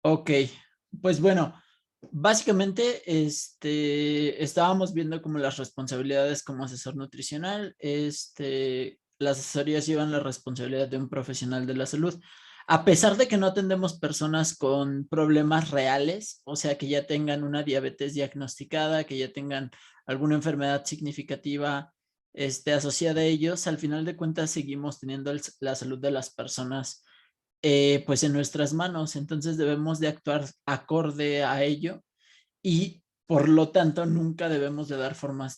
Ok, pues bueno, básicamente estábamos viendo como las responsabilidades como asesor nutricional. Las asesorías llevan la responsabilidad de un profesional de la salud. A pesar de que no atendemos personas con problemas reales, o sea, que ya tengan una diabetes diagnosticada, que ya tengan alguna enfermedad significativa asociada a ellos, al final de cuentas seguimos teniendo la salud de las personas pues en nuestras manos. Entonces debemos de actuar acorde a ello y por lo tanto nunca debemos de dar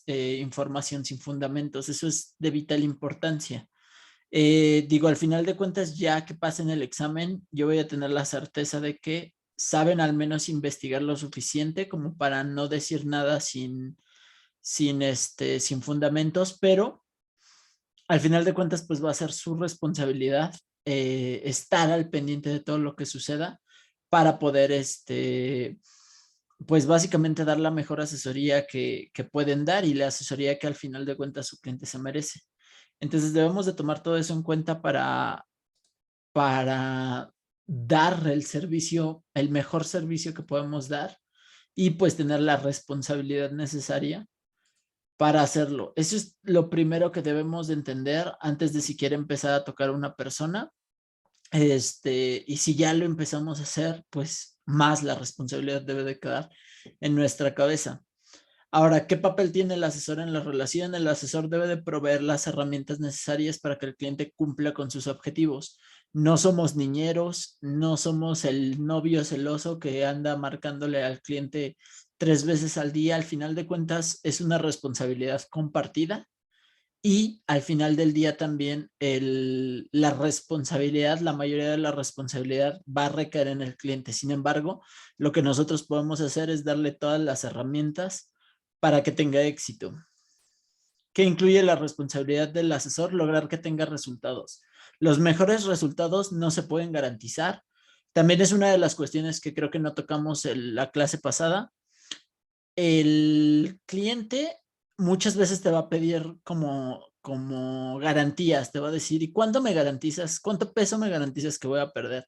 información sin fundamentos. Eso es de vital importancia. Digo, al final de cuentas, ya que pasen el examen, yo voy a tener la certeza de que saben al menos investigar lo suficiente como para no decir nada sin fundamentos, pero al final de cuentas, pues va a ser su responsabilidad estar al pendiente de todo lo que suceda para poder, pues básicamente dar la mejor asesoría que pueden dar y la asesoría que al final de cuentas su cliente se merece. Entonces debemos de tomar todo eso en cuenta para dar el servicio, el mejor servicio que podemos dar y pues tener la responsabilidad necesaria para hacerlo. Eso es lo primero que debemos de entender antes de siquiera empezar a tocar a una persona. Y si ya lo empezamos a hacer, pues más la responsabilidad debe de quedar en nuestra cabeza. Ahora, ¿qué papel tiene el asesor en la relación? El asesor debe de proveer las herramientas necesarias para que el cliente cumpla con sus objetivos. No somos niñeros, no somos el novio celoso que anda marcándole al cliente 3 veces al día. Al final de cuentas, es una responsabilidad compartida y al final del día también la responsabilidad, la mayoría de la responsabilidad va a recaer en el cliente. Sin embargo, lo que nosotros podemos hacer es darle todas las herramientas para que tenga éxito. ¿Qué incluye la responsabilidad del asesor? Lograr que tenga resultados. Los mejores resultados no se pueden garantizar. También es una de las cuestiones que creo que no tocamos en la clase pasada. El cliente muchas veces te va a pedir como garantías, te va a decir, ¿y cuánto me garantizas? ¿Cuánto peso me garantizas que voy a perder?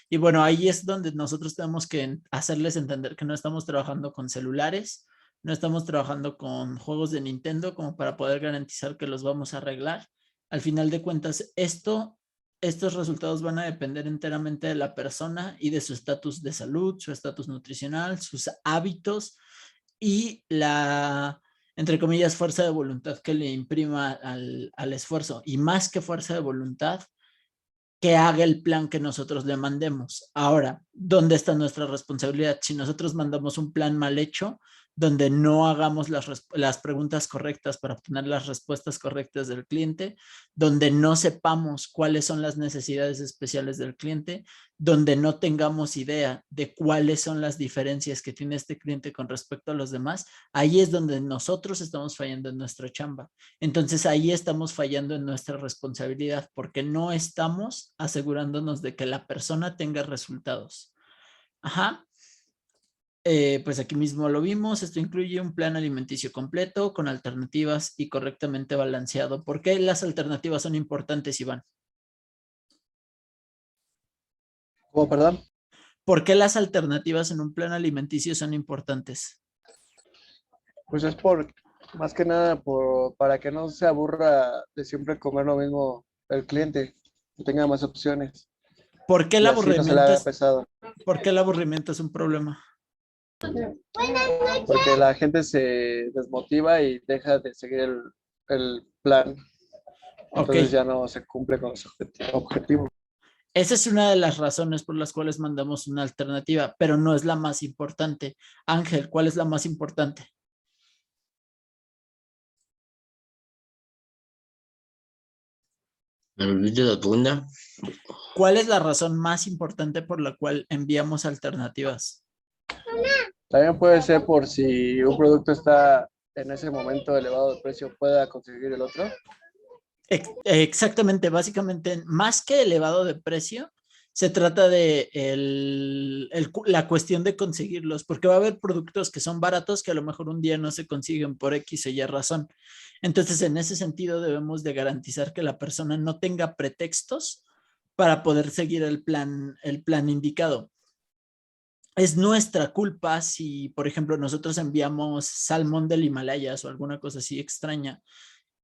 Y bueno, ahí es donde nosotros tenemos que hacerles entender que no estamos trabajando con celulares, no estamos trabajando con juegos de Nintendo como para poder garantizar que los vamos a arreglar. Al final de cuentas, estos resultados van a depender enteramente de la persona y de su estatus de salud, su estatus nutricional, sus hábitos y entre comillas, fuerza de voluntad que le imprima al esfuerzo. Y más que fuerza de voluntad, que haga el plan que nosotros le mandemos. Ahora, ¿dónde está nuestra responsabilidad? Si nosotros mandamos un plan mal hecho, donde no hagamos las preguntas correctas para obtener las respuestas correctas del cliente, donde no sepamos cuáles son las necesidades especiales del cliente, donde no tengamos idea de cuáles son las diferencias que tiene este cliente con respecto a los demás, ahí es donde nosotros estamos fallando en nuestra chamba. Entonces ahí estamos fallando en nuestra responsabilidad porque no estamos asegurándonos de que la persona tenga resultados. Ajá. Pues aquí mismo lo vimos. Esto incluye un plan alimenticio completo con alternativas y correctamente balanceado. ¿Por qué las alternativas son importantes, Iván? ¿Cómo, perdón? ¿Por qué las alternativas en un plan alimenticio son importantes? Pues es más que nada para que no se aburra de siempre comer lo mismo el cliente, que tenga más opciones ¿Por qué el y así no se le aburrimiento haga es, pesado. ¿Por qué el aburrimiento es un problema? Porque la gente se desmotiva y deja de seguir el plan, Ok. entonces ya no se cumple con su objetivo. Esa es una de las razones por las cuales mandamos una alternativa, pero no es la más importante. Ángel, ¿cuál es la más importante? ¿Me repite la segunda? ¿Cuál es la razón más importante por la cual enviamos alternativas? También puede ser por si un producto está en ese momento elevado de precio, pueda conseguir el otro. Exactamente, básicamente, más que elevado de precio, se trata de la cuestión de conseguirlos, porque va a haber productos que son baratos que a lo mejor un día no se consiguen por X o Y razón. Entonces, en ese sentido, debemos de garantizar que la persona no tenga pretextos para poder seguir el plan indicado. es nuestra culpa si, por ejemplo, nosotros enviamos salmón del Himalayas o alguna cosa así extraña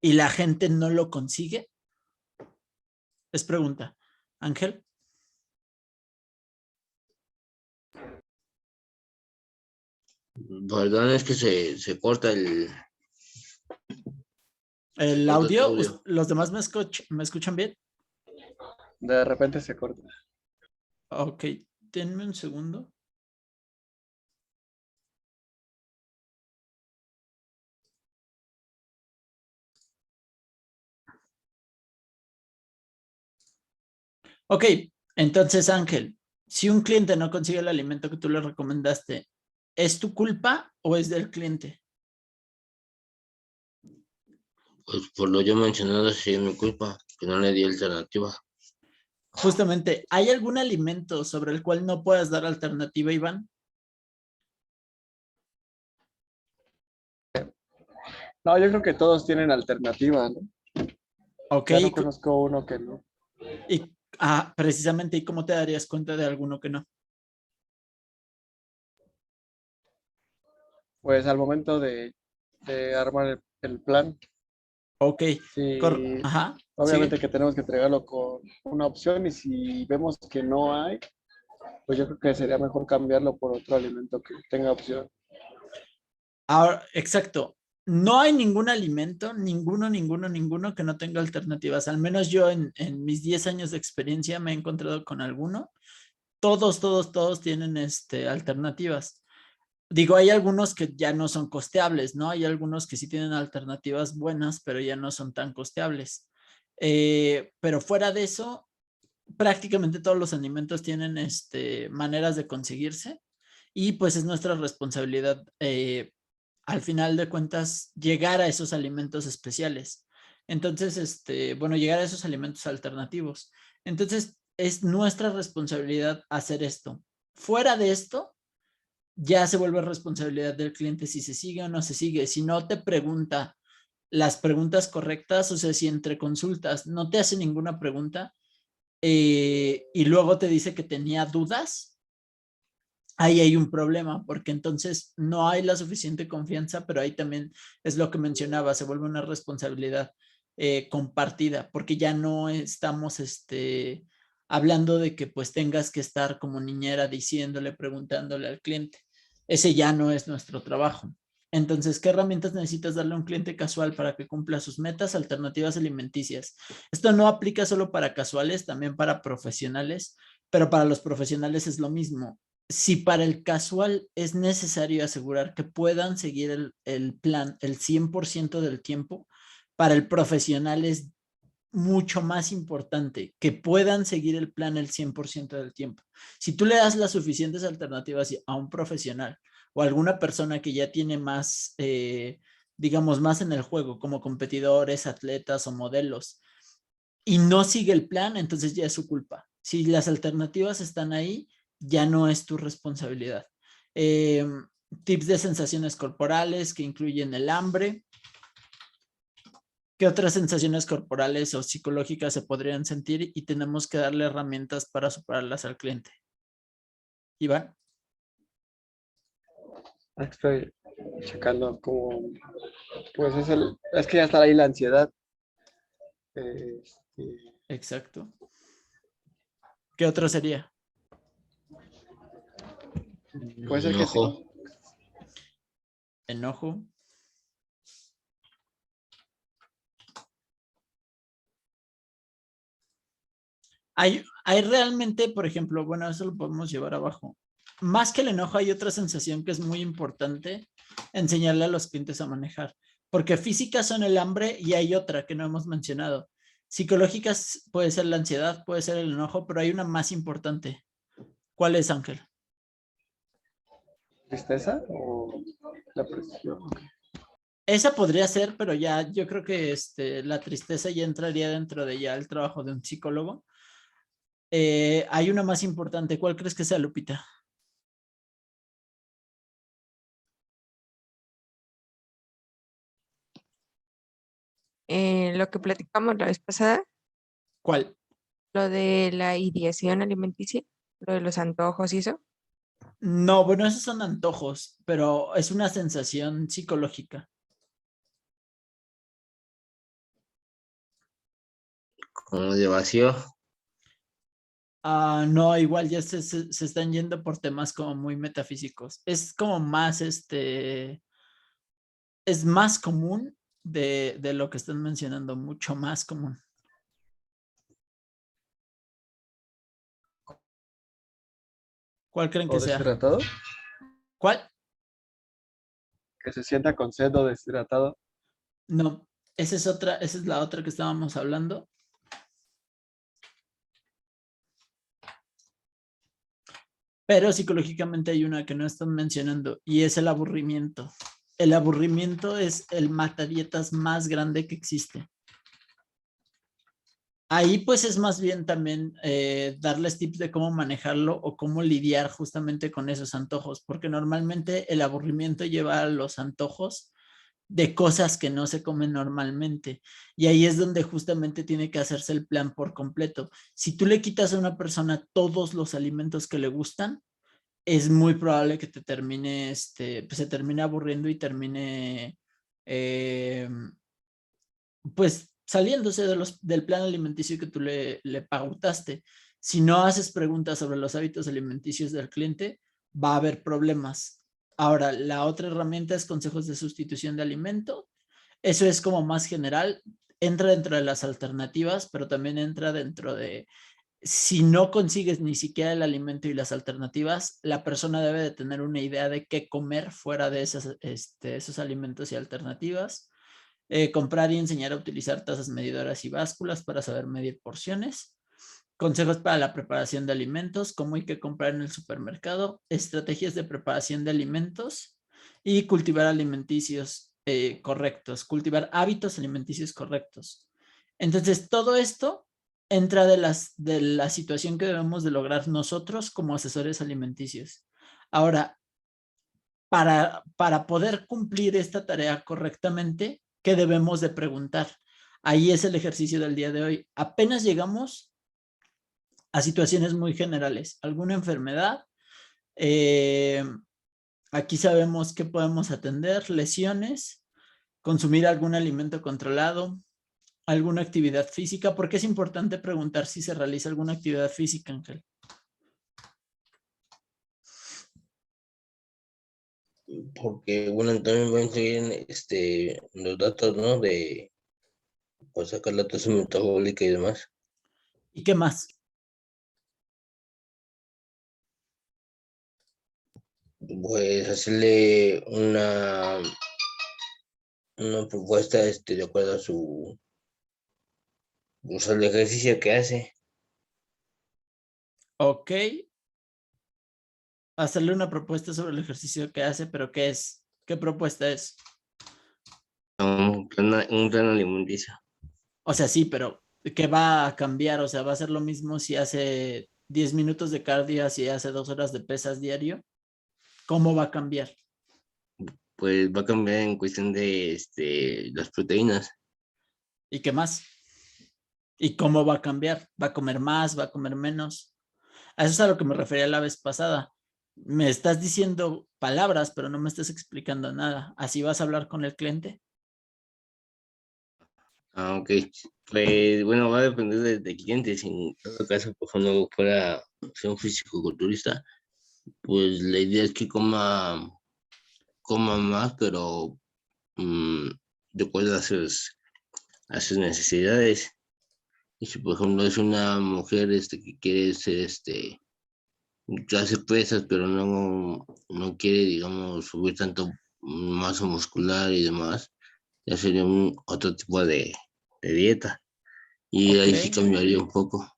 y la gente no lo consigue. Es pregunta. Ángel. Perdón, es que se corta El corta tu audio, audio. ¿los demás me escuchan bien? De repente se corta. Ok, denme un segundo. Ok, entonces Ángel, si un cliente no consigue el alimento que tú le recomendaste, ¿es tu culpa o es del cliente? Pues por lo yo mencionado, sí es mi culpa, que no le di alternativa. Justamente, ¿hay algún alimento sobre el cual no puedas dar alternativa, Iván? No, yo creo que todos tienen alternativa, ¿no? Ok, Ya no conozco uno que no. precisamente, ¿y cómo te darías cuenta de alguno que no? Pues al momento de armar el plan, Ok, sí, ajá, obviamente sigue. que tenemos que entregarlo con una opción y si vemos que no hay, pues yo creo que sería mejor cambiarlo por otro alimento que tenga opción. Ahora, exacto. No hay ningún alimento, ninguno que no tenga alternativas. Al menos yo en mis 10 años de experiencia me he encontrado con alguno. Todos tienen alternativas. Digo, hay algunos que ya no son costeables, ¿no? Hay algunos que sí tienen alternativas buenas, pero ya no son tan costeables. Pero fuera de eso, prácticamente todos los alimentos tienen maneras de conseguirse y pues es nuestra responsabilidad, al final de cuentas, llegar a esos alimentos especiales. Entonces, bueno, llegar a esos alimentos alternativos. Entonces, es nuestra responsabilidad hacer esto. Fuera de esto, ya se vuelve responsabilidad del cliente si se sigue o no se sigue. Si no te pregunta las preguntas correctas, o sea, si entre consultas no te hace ninguna pregunta, y luego te dice que tenía dudas, ahí hay un problema, porque entonces no hay la suficiente confianza, pero ahí también es lo que mencionaba, se vuelve una responsabilidad compartida, porque ya no estamos hablando de que pues tengas que estar como niñera diciéndole, preguntándole al cliente. Ese ya no es nuestro trabajo. Entonces, ¿qué herramientas necesitas darle a un cliente casual para que cumpla sus metas? Alternativas alimenticias. Esto no aplica solo para casuales, también para profesionales, pero para los profesionales es lo mismo. Si para el casual es necesario asegurar que puedan seguir el plan el 100% del tiempo, para el profesional es mucho más importante que puedan seguir el plan el 100% del tiempo. Si tú le das las suficientes alternativas a un profesional o a alguna persona que ya tiene más, digamos, más en el juego, como competidores, atletas o modelos, y no sigue el plan, entonces ya es su culpa. Si las alternativas están ahí, ya no es tu responsabilidad. Eh, Tips de sensaciones corporales que incluyen el hambre. ¿Qué otras sensaciones corporales o psicológicas se podrían sentir? Y tenemos que darle herramientas para superarlas al cliente. Iván. Estoy checando como, pues es que ya está ahí la ansiedad. Exacto. ¿Qué otro sería? Puede ser que sí. Enojo. Enojo. Hay realmente, por ejemplo, bueno, eso lo podemos llevar abajo. Más que el enojo, hay otra sensación que es muy importante enseñarle a los clientes a manejar, porque físicas son el hambre y hay otra que no hemos mencionado. Psicológicas puede ser la ansiedad, puede ser el enojo, pero hay una más importante. ¿Cuál es, Ángel? ¿Tristeza o la presión? Esa podría ser, pero ya yo creo que la tristeza ya entraría dentro de ya el trabajo de un psicólogo. Hay una más importante. ¿Cuál crees que sea, Lupita? Lo que platicamos la vez pasada, ¿Cuál? lo de la ideación alimenticia, lo de los antojos y eso. No, bueno, esos son antojos, pero es una sensación psicológica. Como de vacío. No, igual ya se están yendo por temas como muy metafísicos. Es como más, es más común de lo que están mencionando, mucho más común. ¿Cuál creen que ¿O sea? deshidratado? ¿Cuál? Que se sienta con sed o deshidratado. No, esa es otra, esa es la otra que estábamos hablando. Pero psicológicamente hay una que no están mencionando y es el aburrimiento. El aburrimiento es el matadietas más grande que existe. Ahí pues es más bien también darles tips de cómo manejarlo o cómo lidiar justamente con esos antojos, porque normalmente el aburrimiento lleva a los antojos de cosas que no se comen normalmente. Y ahí es donde justamente tiene que hacerse el plan por completo. Si tú le quitas a una persona todos los alimentos que le gustan, es muy probable que te termine, pues se termine aburriendo y termine, eh, pues saliéndose del plan alimenticio que tú le pautaste. Si no haces preguntas sobre los hábitos alimenticios del cliente, va a haber problemas. Ahora, la otra herramienta es consejos de sustitución de alimento. Eso es como más general, entra dentro de las alternativas, pero también entra dentro de, si no consigues ni siquiera el alimento y las alternativas, la persona debe de tener una idea de qué comer fuera de esos alimentos y alternativas. Comprar y enseñar a utilizar tazas medidoras y básculas para saber medir porciones. Consejos para la preparación de alimentos, cómo hay que comprar en el supermercado, estrategias de preparación de alimentos y cultivar alimenticios correctos, cultivar hábitos alimenticios correctos. Entonces, todo esto entra de la situación que debemos de lograr nosotros como asesores alimenticios. Ahora, para poder cumplir esta tarea correctamente, ¿qué debemos de preguntar? Ahí es el ejercicio del día de hoy. Apenas llegamos a situaciones muy generales, alguna enfermedad, aquí sabemos que podemos atender, lesiones, consumir algún alimento controlado, alguna actividad física, porque es importante preguntar si se realiza alguna actividad física, Ángel. Porque, bueno, también van a seguir los datos, ¿no? De, pues, sacar la tasa metabólica y demás. ¿Y qué más? Pues hacerle una propuesta, de acuerdo a su, pues, al ejercicio que hace. Ok, hacerle una propuesta sobre el ejercicio que hace, pero ¿qué es? ¿Qué propuesta es? Un plan alimenticio. O sea, sí, pero ¿qué va a cambiar? O sea, ¿va a ser lo mismo si hace 10 minutos de cardio, si hace 2 horas de pesas diario? ¿Cómo va a cambiar? Pues va a cambiar en cuestión de las proteínas. ¿Y qué más? ¿Y cómo va a cambiar? ¿Va a comer más? ¿Va a comer menos? A eso es a lo que me refería la vez pasada. Me estás diciendo palabras, pero no me estás explicando nada. ¿Así vas a hablar con el cliente? Ah, ok. Pues bueno, va a depender de clientes. En todo caso, por ejemplo, fuera ser un físico-culturista, pues la idea es que coma más, pero de acuerdo a sus necesidades. Y si, por ejemplo, es una mujer que quiere ser que hace pesas, pero no quiere, digamos, subir tanto masa muscular y demás, ya sería otro tipo de dieta. Y Ok. ahí sí cambiaría un poco.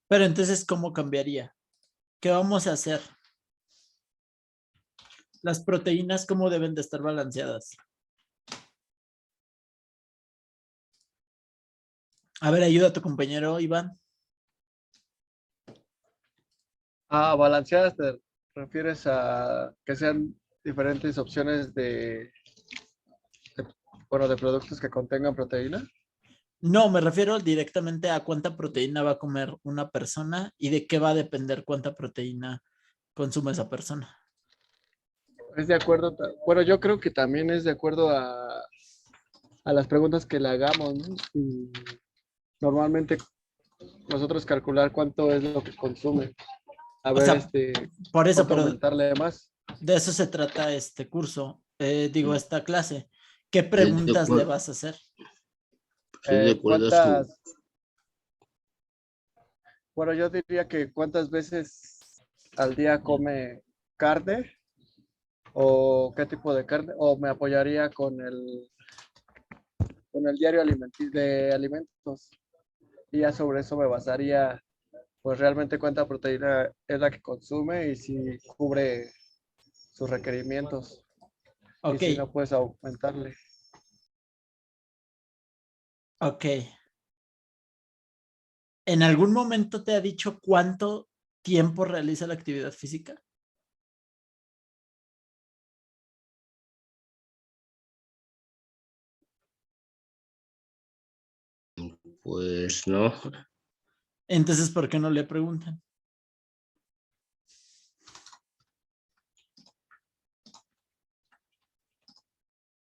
Pero entonces, ¿cómo cambiaría? ¿Qué vamos a hacer? Las proteínas, ¿cómo deben de estar balanceadas? A ver, ayuda a tu compañero, Iván. Balanceadas, ¿te refieres a que sean diferentes opciones bueno, de productos que contengan proteína? No, me refiero directamente a cuánta proteína va a comer una persona y de qué va a depender cuánta proteína consume esa persona. Es de acuerdo, bueno, yo creo que también es de acuerdo a las preguntas que le hagamos, ¿no? Y normalmente nosotros calcular cuánto es lo que consume. A O ver, sea, por eso, cuánto pero aumentarle más. de eso se trata este curso, digo, esta clase. ¿Qué Estoy de preguntas le acuerdo, vas a hacer? estoy de acuerdo a su... ¿Cuántas? Bueno, yo diría que cuántas veces al día come carne o qué tipo de carne, o me apoyaría con el diario de alimentos. Y ya sobre eso me basaría, pues realmente cuánta proteína es la que consume y si cubre sus requerimientos. Y Ok, si no, puedes aumentarle. ok. ¿En algún momento te ha dicho cuánto tiempo realiza la actividad física? Pues no, Entonces, ¿por qué no le preguntan?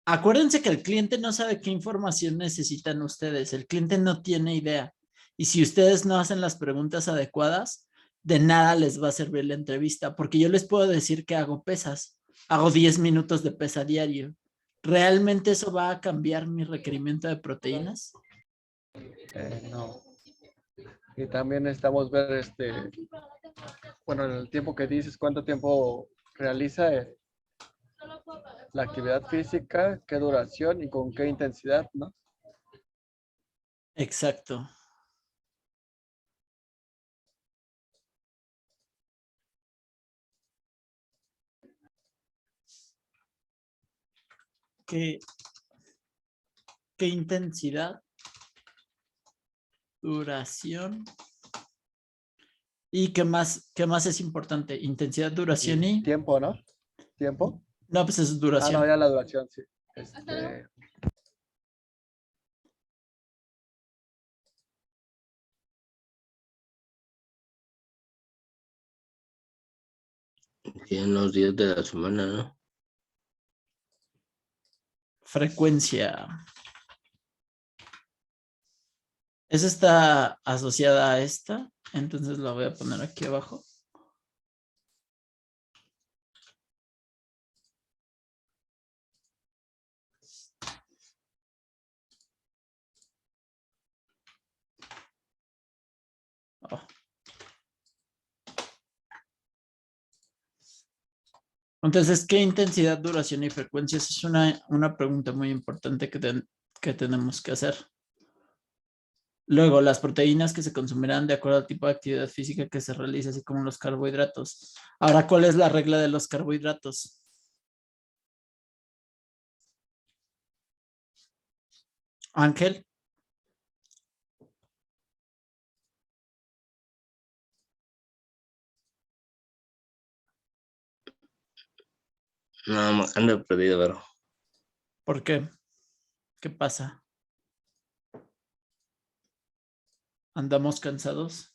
Acuérdense que el cliente no sabe qué información necesitan ustedes. El cliente no tiene idea. Y si ustedes no hacen las preguntas adecuadas, de nada les va a servir la entrevista, porque yo les puedo decir que hago pesas. Hago 10 minutos de pesa diario. ¿Realmente eso va a cambiar mi requerimiento de proteínas? No. Y también necesitamos ver, bueno, en el tiempo que dices, cuánto tiempo realiza la actividad física, qué duración y con qué intensidad, ¿no? Exacto. ¿Qué, qué intensidad, duración y qué más es importante? Intensidad, duración Y y... tiempo, ¿no? ¿Tiempo? No, pues eso es Ah, no, duración. ya la duración, sí. tienen los días de la semana, ¿no? Frecuencia. Esa está asociada a esta, entonces la voy a poner aquí abajo. Oh. Entonces, ¿qué intensidad, duración y frecuencia? Esa es una pregunta muy importante que tenemos que hacer. Luego, las proteínas que se consumirán de acuerdo al tipo de actividad física que se realice, así como los carbohidratos. Ahora, ¿cuál es la regla de los carbohidratos? Ángel, No, me ando perdido, pero ¿por qué? ¿Qué pasa? ¿Andamos cansados?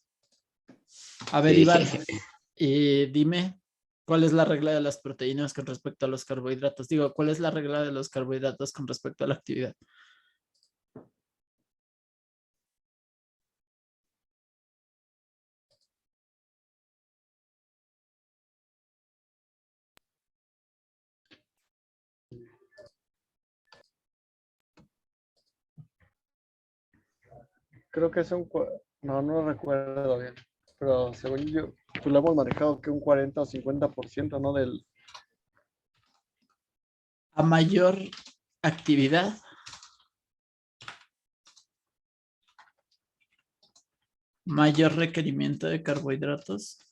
A ver, sí, Iván, dime, ¿cuál es la regla de las proteínas con respecto a los carbohidratos? Digo, ¿cuál es la regla de los carbohidratos con respecto a la actividad? Creo que es no, no lo recuerdo bien, pero según yo, pues lo hemos manejado que un 40 o 50%, ¿no? A mayor actividad, mayor requerimiento de carbohidratos,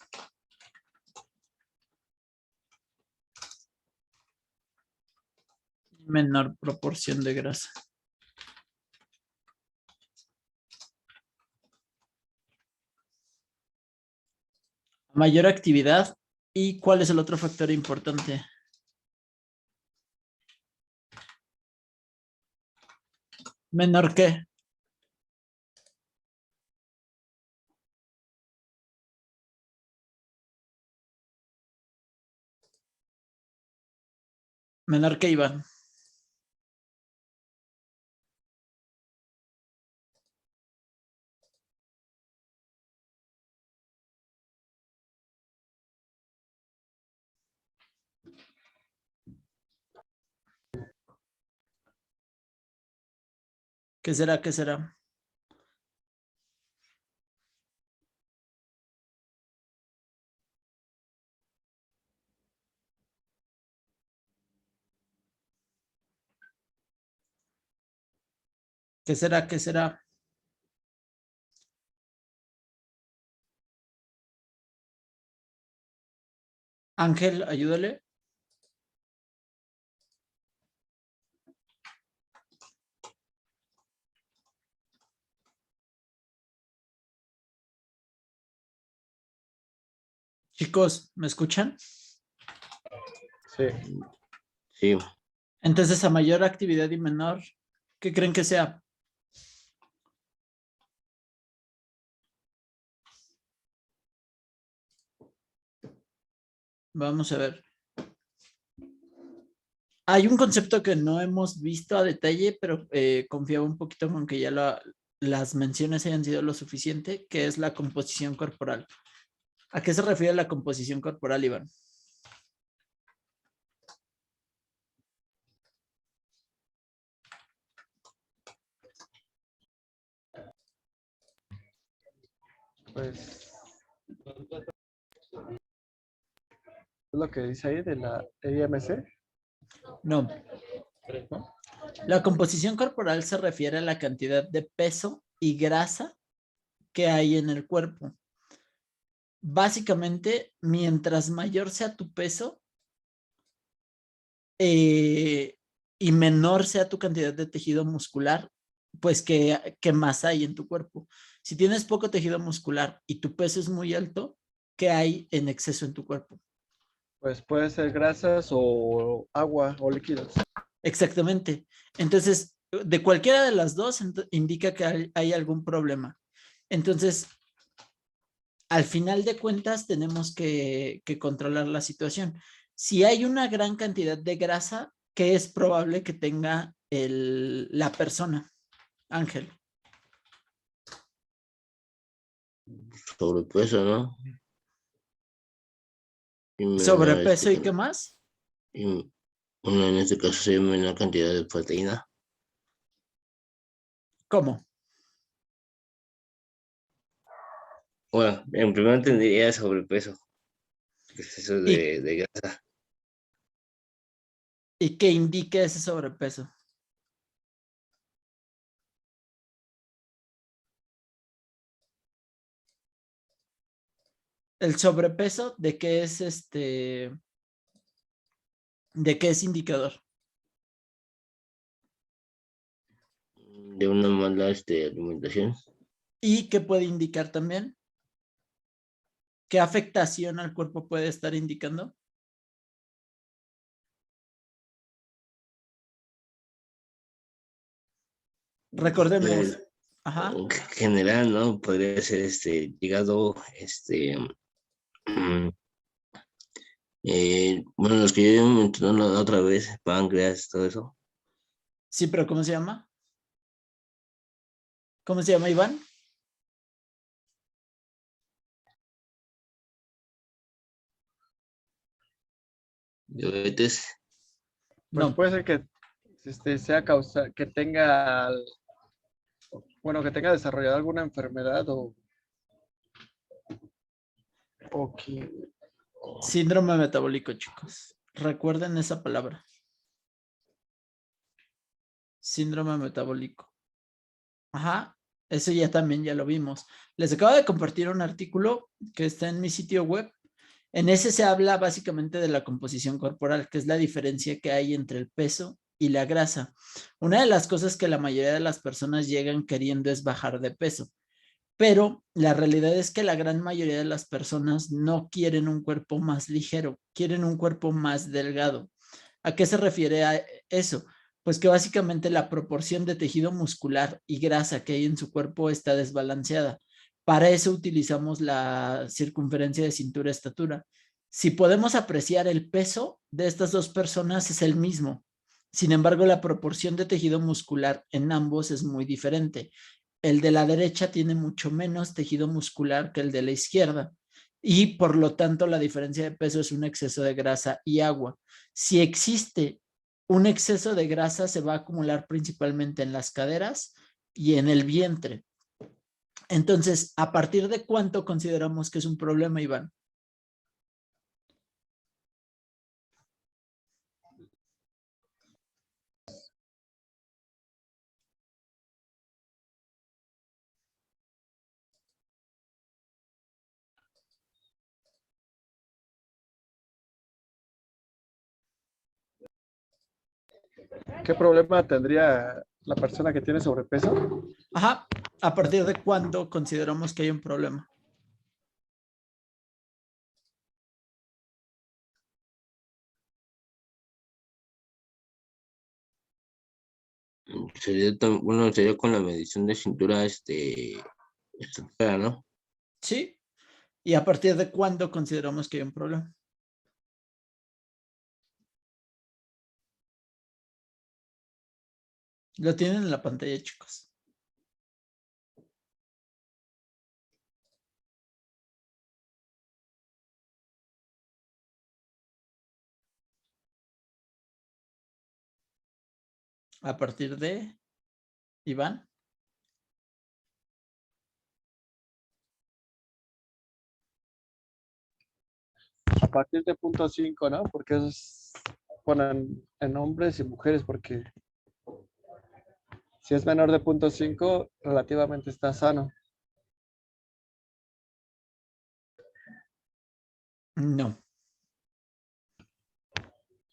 menor proporción de grasa. Mayor actividad. ¿Y cuál es el otro factor importante? ¿Menor qué? Menor que Iván. ¿Qué será? ¿Qué será? ¿Qué será? ¿Qué será? Ángel, ayúdale. Chicos, ¿me escuchan? Sí, Sí, Entonces, a mayor actividad y menor, ¿qué creen que sea? Vamos a ver. Hay un concepto que no hemos visto a detalle, pero confiaba un poquito con que ya las menciones hayan sido lo suficiente, que es la composición corporal. ¿A qué se refiere la composición corporal, Iván? pues es lo que dice ahí de la EMC, No. ¿no? La composición corporal se refiere a la cantidad de peso y grasa que hay en el cuerpo. Básicamente, mientras mayor sea tu peso y menor sea tu cantidad de tejido muscular, pues que más hay en tu cuerpo. Si tienes poco tejido muscular y tu peso es muy alto, ¿qué hay en exceso en tu cuerpo? Pues puede ser grasas o agua o líquidos. Exactamente. Entonces, de cualquiera de las dos indica que hay algún problema. Entonces, al final de cuentas, tenemos que controlar la situación. Si hay una gran cantidad de grasa, ¿qué es probable que tenga la persona? Ángel. sobrepeso, ¿no? Y menor, Sobrepeso y qué más. y, bueno, en este caso sería menor cantidad de proteína. ¿Cómo? Bueno, en primer entendería sobrepeso, exceso ¿Y, de grasa. y qué indique ese sobrepeso? El sobrepeso, ¿de qué es de qué es indicador? De una mala alimentación. ¿Y qué puede indicar también? ¿Qué afectación al cuerpo puede estar indicando? Recordemos. Pues, Ajá. en general, ¿no? Podría ser hígado, mm, bueno, los que yo mencioné la otra vez, páncreas, todo eso. Sí, pero ¿cómo se llama? ¿Cómo se llama, Iván? Diabetes, Pues No. puede ser que sea causa, que tenga, bueno, que tenga desarrollado alguna enfermedad o que, Síndrome metabólico, chicos. Recuerden esa palabra. Síndrome metabólico. Ajá. Eso ya también ya lo vimos. Les acabo de compartir un artículo que está en mi sitio web. En ese se habla básicamente de la composición corporal, que es la diferencia que hay entre el peso y la grasa. Una de las cosas que la mayoría de las personas llegan queriendo es bajar de peso, pero la realidad es que la gran mayoría de las personas no quieren un cuerpo más ligero, quieren un cuerpo más delgado. ¿A qué se refiere a eso? Pues que básicamente la proporción de tejido muscular y grasa que hay en su cuerpo está desbalanceada. Para eso utilizamos la circunferencia de cintura-estatura. Si podemos apreciar el peso de estas dos personas es el mismo. Sin embargo, la proporción de tejido muscular en ambos es muy diferente. El de la derecha tiene mucho menos tejido muscular que el de la izquierda y por lo tanto la diferencia de peso es un exceso de grasa y agua. Si existe un exceso de grasa, se va a acumular principalmente en las caderas y en el vientre. Entonces, ¿a partir de cuánto consideramos que es un problema, Iván? ¿Qué problema tendría la persona que tiene sobrepeso? Ajá, ¿a partir de cuándo consideramos que hay un problema? Bueno, sería con la medición de cintura, estatura, ¿no? Sí, ¿y a partir de cuándo consideramos que hay un problema? Lo tienen en la pantalla, chicos. A partir de, Iván. A partir de punto 5, ¿no? Porque esos ponen en hombres y mujeres, porque si es menor de punto 5, relativamente está sano. No,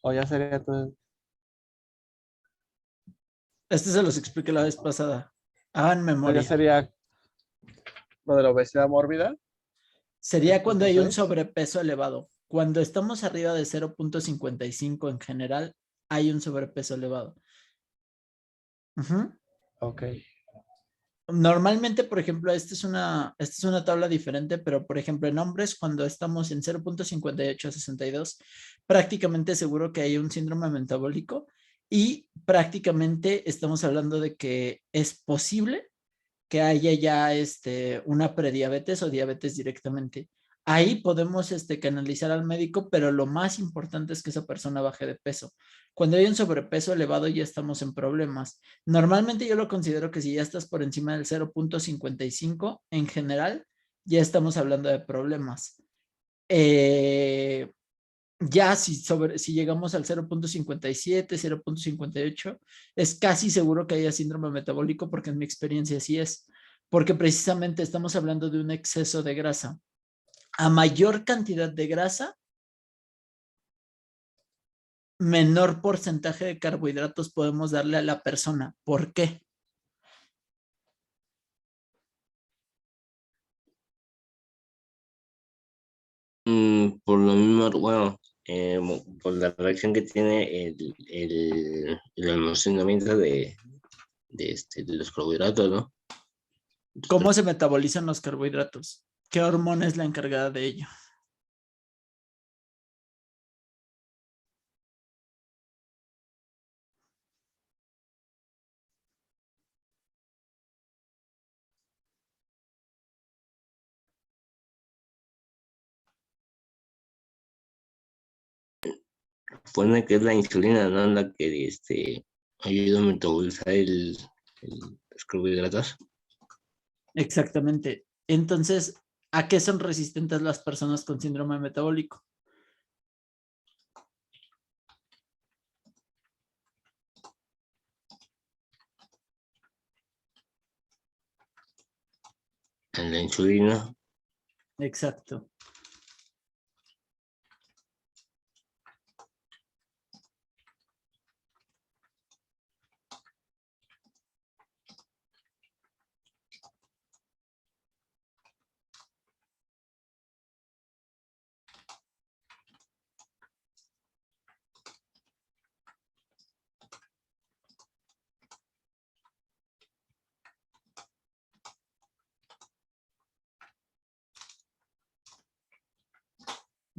O ya sería entonces, este se los expliqué la vez pasada. Hagan o ya memoria. sería lo de la obesidad mórbida, Sería cuando hay un 3.6. sobrepeso elevado. Cuando estamos arriba de 0.55 en general, hay un sobrepeso elevado. Ujú. Ok. Normalmente, por ejemplo, esta es una tabla diferente, pero por ejemplo, en hombres, cuando estamos en 0.58 a 62, prácticamente seguro que hay un síndrome metabólico y prácticamente estamos hablando de que es posible que haya ya una prediabetes o diabetes directamente. Ahí podemos canalizar al médico, pero lo más importante es que esa persona baje de peso. Cuando hay un sobrepeso elevado ya estamos en problemas. Normalmente yo lo considero que si ya estás por encima del 0.55, en general, ya estamos hablando de problemas. Eh, ya si llegamos al 0.57, 0.58, es casi seguro que haya síndrome metabólico porque en mi experiencia así es, porque precisamente estamos hablando de un exceso de grasa. A mayor cantidad de grasa, menor porcentaje de carbohidratos podemos darle a la persona. ¿Por qué? Por lo mismo, bueno, por la reacción que tiene el almacenamiento de los carbohidratos, ¿no? ¿Cómo se metabolizan los carbohidratos? ¿Qué hormona es la encargada de ello? Pone que es la insulina, ¿no? La que ayuda a metabolizar los carbohidratos. Exactamente. Entonces, ¿a qué son resistentes las personas con síndrome metabólico? En la insulina. Exacto.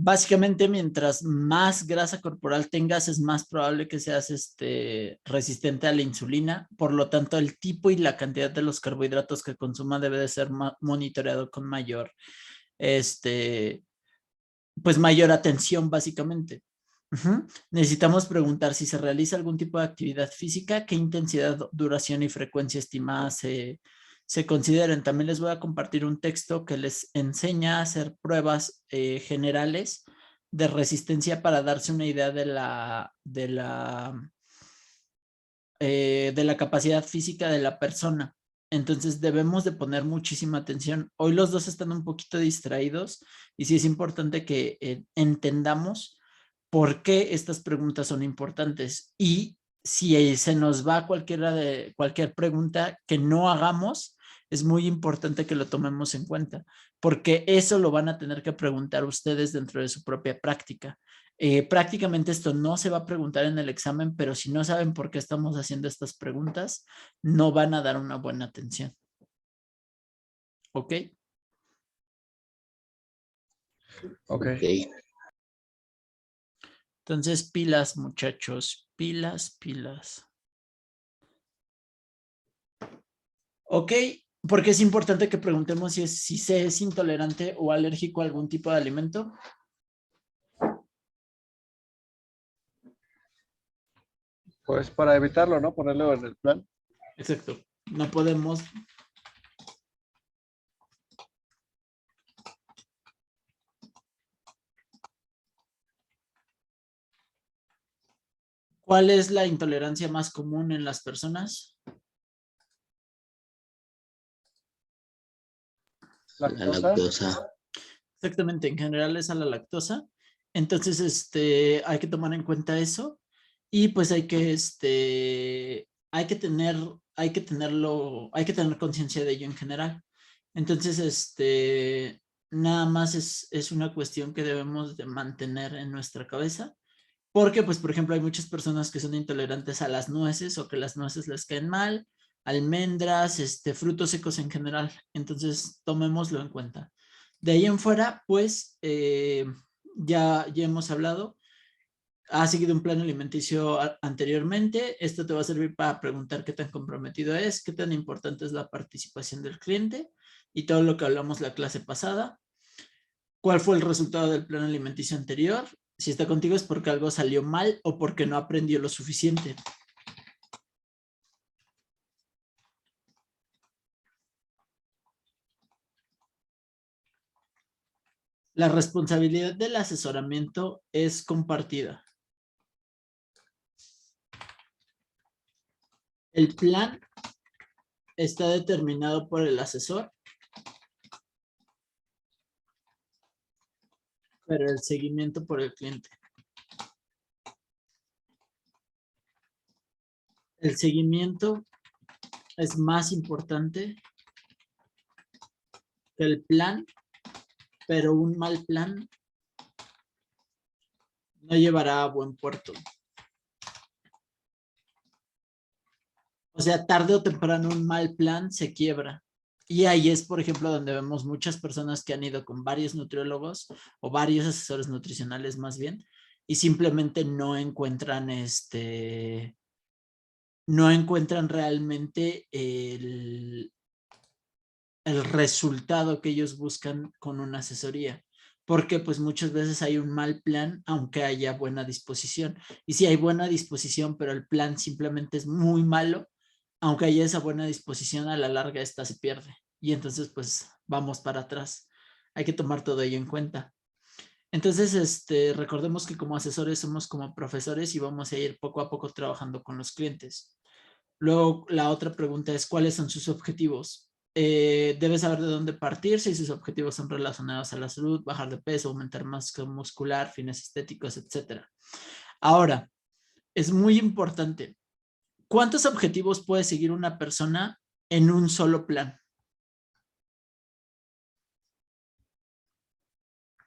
Básicamente, mientras más grasa corporal tengas, es más probable que seas resistente a la insulina. Por lo tanto, el tipo y la cantidad de los carbohidratos que consuma debe de ser monitoreado con mayor, pues mayor atención, básicamente. Necesitamos preguntar si se realiza algún tipo de actividad física, qué intensidad, duración y frecuencia estimada se consideren. También les voy a compartir un texto que les enseña a hacer pruebas generales de resistencia para darse una idea de la capacidad física de la persona. Entonces debemos de poner muchísima atención. Hoy los dos están un poquito distraídos y sí es importante que entendamos por qué estas preguntas son importantes y si se nos va cualquier pregunta que no hagamos, es muy importante que lo tomemos en cuenta, porque eso lo van a tener que preguntar ustedes dentro de su propia práctica. Prácticamente esto no se va a preguntar en el examen, pero si no saben por qué estamos haciendo estas preguntas, no van a dar una buena atención. ¿Ok? Ok. Entonces, pilas, muchachos, pilas. Ok, porque es importante que preguntemos si se es intolerante o alérgico a algún tipo de alimento. Pues para evitarlo, ¿no? Ponerlo en el plan. Exacto. No podemos. ¿Cuál es la intolerancia más común en las personas? La lactosa. Exactamente, en general es a la lactosa. Entonces, hay que tomar en cuenta eso y pues hay que tener conciencia de ello en general. Entonces, nada más es una cuestión que debemos de mantener en nuestra cabeza. Porque, pues, por ejemplo, hay muchas personas que son intolerantes a las nueces o que las nueces les caen mal, almendras, frutos secos en general. Entonces, tomémoslo en cuenta. De ahí en fuera, pues, ya hemos hablado. Has seguido un plan alimenticio anteriormente. Esto te va a servir para preguntar qué tan comprometido es, qué tan importante es la participación del cliente y todo lo que hablamos la clase pasada. ¿Cuál fue el resultado del plan alimenticio anterior? Si está contigo es porque algo salió mal o porque no aprendió lo suficiente. La responsabilidad del asesoramiento es compartida. El plan está determinado por el asesor, pero el seguimiento por el cliente. El seguimiento es más importante que el plan, pero un mal plan no llevará a buen puerto. O sea, tarde o temprano un mal plan se quiebra. Y ahí es, por ejemplo, donde vemos muchas personas que han ido con varios nutriólogos o varios asesores nutricionales más bien, y simplemente no encuentran realmente el resultado que ellos buscan con una asesoría. Porque pues muchas veces hay un mal plan, aunque haya buena disposición. Y si hay buena disposición, pero el plan simplemente es muy malo, aunque haya esa buena disposición, a la larga esta se pierde. Y entonces pues vamos para atrás. Hay que tomar todo ello en cuenta. Entonces, recordemos que como asesores somos como profesores y vamos a ir poco a poco trabajando con los clientes. Luego, la otra pregunta es, ¿cuáles son sus objetivos? Debes saber de dónde partir, si sus objetivos son relacionados a la salud, bajar de peso, aumentar masa muscular, fines estéticos, etc. Ahora, es muy importante. ¿Cuántos objetivos puede seguir una persona en un solo plan?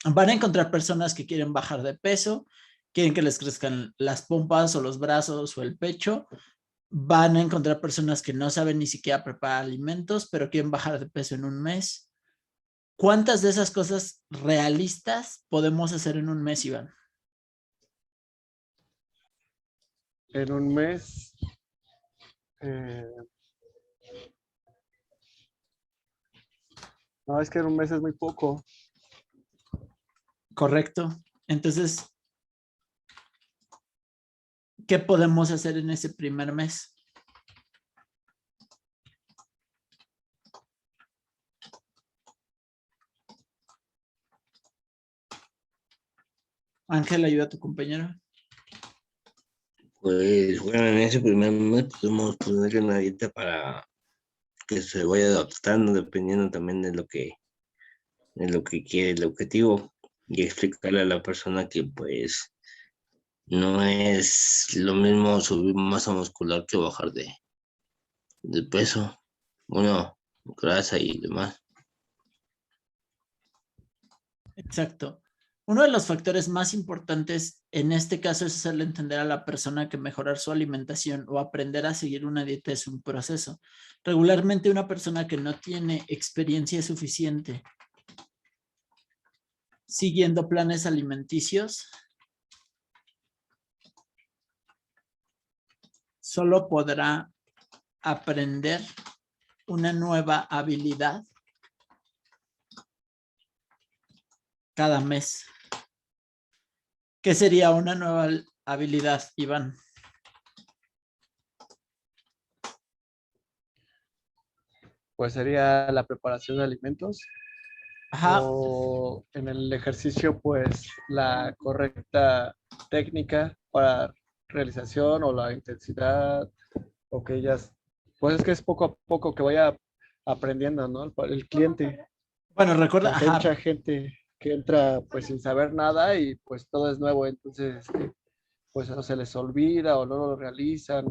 Van a encontrar personas que quieren bajar de peso, quieren que les crezcan las pompas o los brazos o el pecho. Van a encontrar personas que no saben ni siquiera preparar alimentos, pero quieren bajar de peso en un mes. ¿Cuántas de esas cosas realistas podemos hacer en un mes, Iván? En un mes, eh, no, es que en un mes es muy poco. Correcto. Entonces, ¿qué podemos hacer en ese primer mes? Ángel, ayuda a tu compañero. Pues bueno, en ese primer mes podemos ponerle una dieta para que se vaya adaptando dependiendo también de lo que quiere el objetivo y explicarle a la persona que pues no es lo mismo subir masa muscular que bajar de peso, bueno, grasa y demás. Exacto. Uno de los factores más importantes en este caso es hacerle entender a la persona que mejorar su alimentación o aprender a seguir una dieta es un proceso. Regularmente una persona que no tiene experiencia suficiente siguiendo planes alimenticios solo podrá aprender una nueva habilidad cada mes. ¿Qué sería una nueva habilidad, Iván? Pues sería la preparación de alimentos Ajá, o en el ejercicio, pues la correcta técnica para realización o la intensidad o que ellas, pues es que es poco a poco que vaya aprendiendo, ¿no? El cliente, bueno, recuerda, porque hay ajá, mucha gente que entra pues sin saber nada y pues todo es nuevo, entonces pues o se les olvida o no lo realizan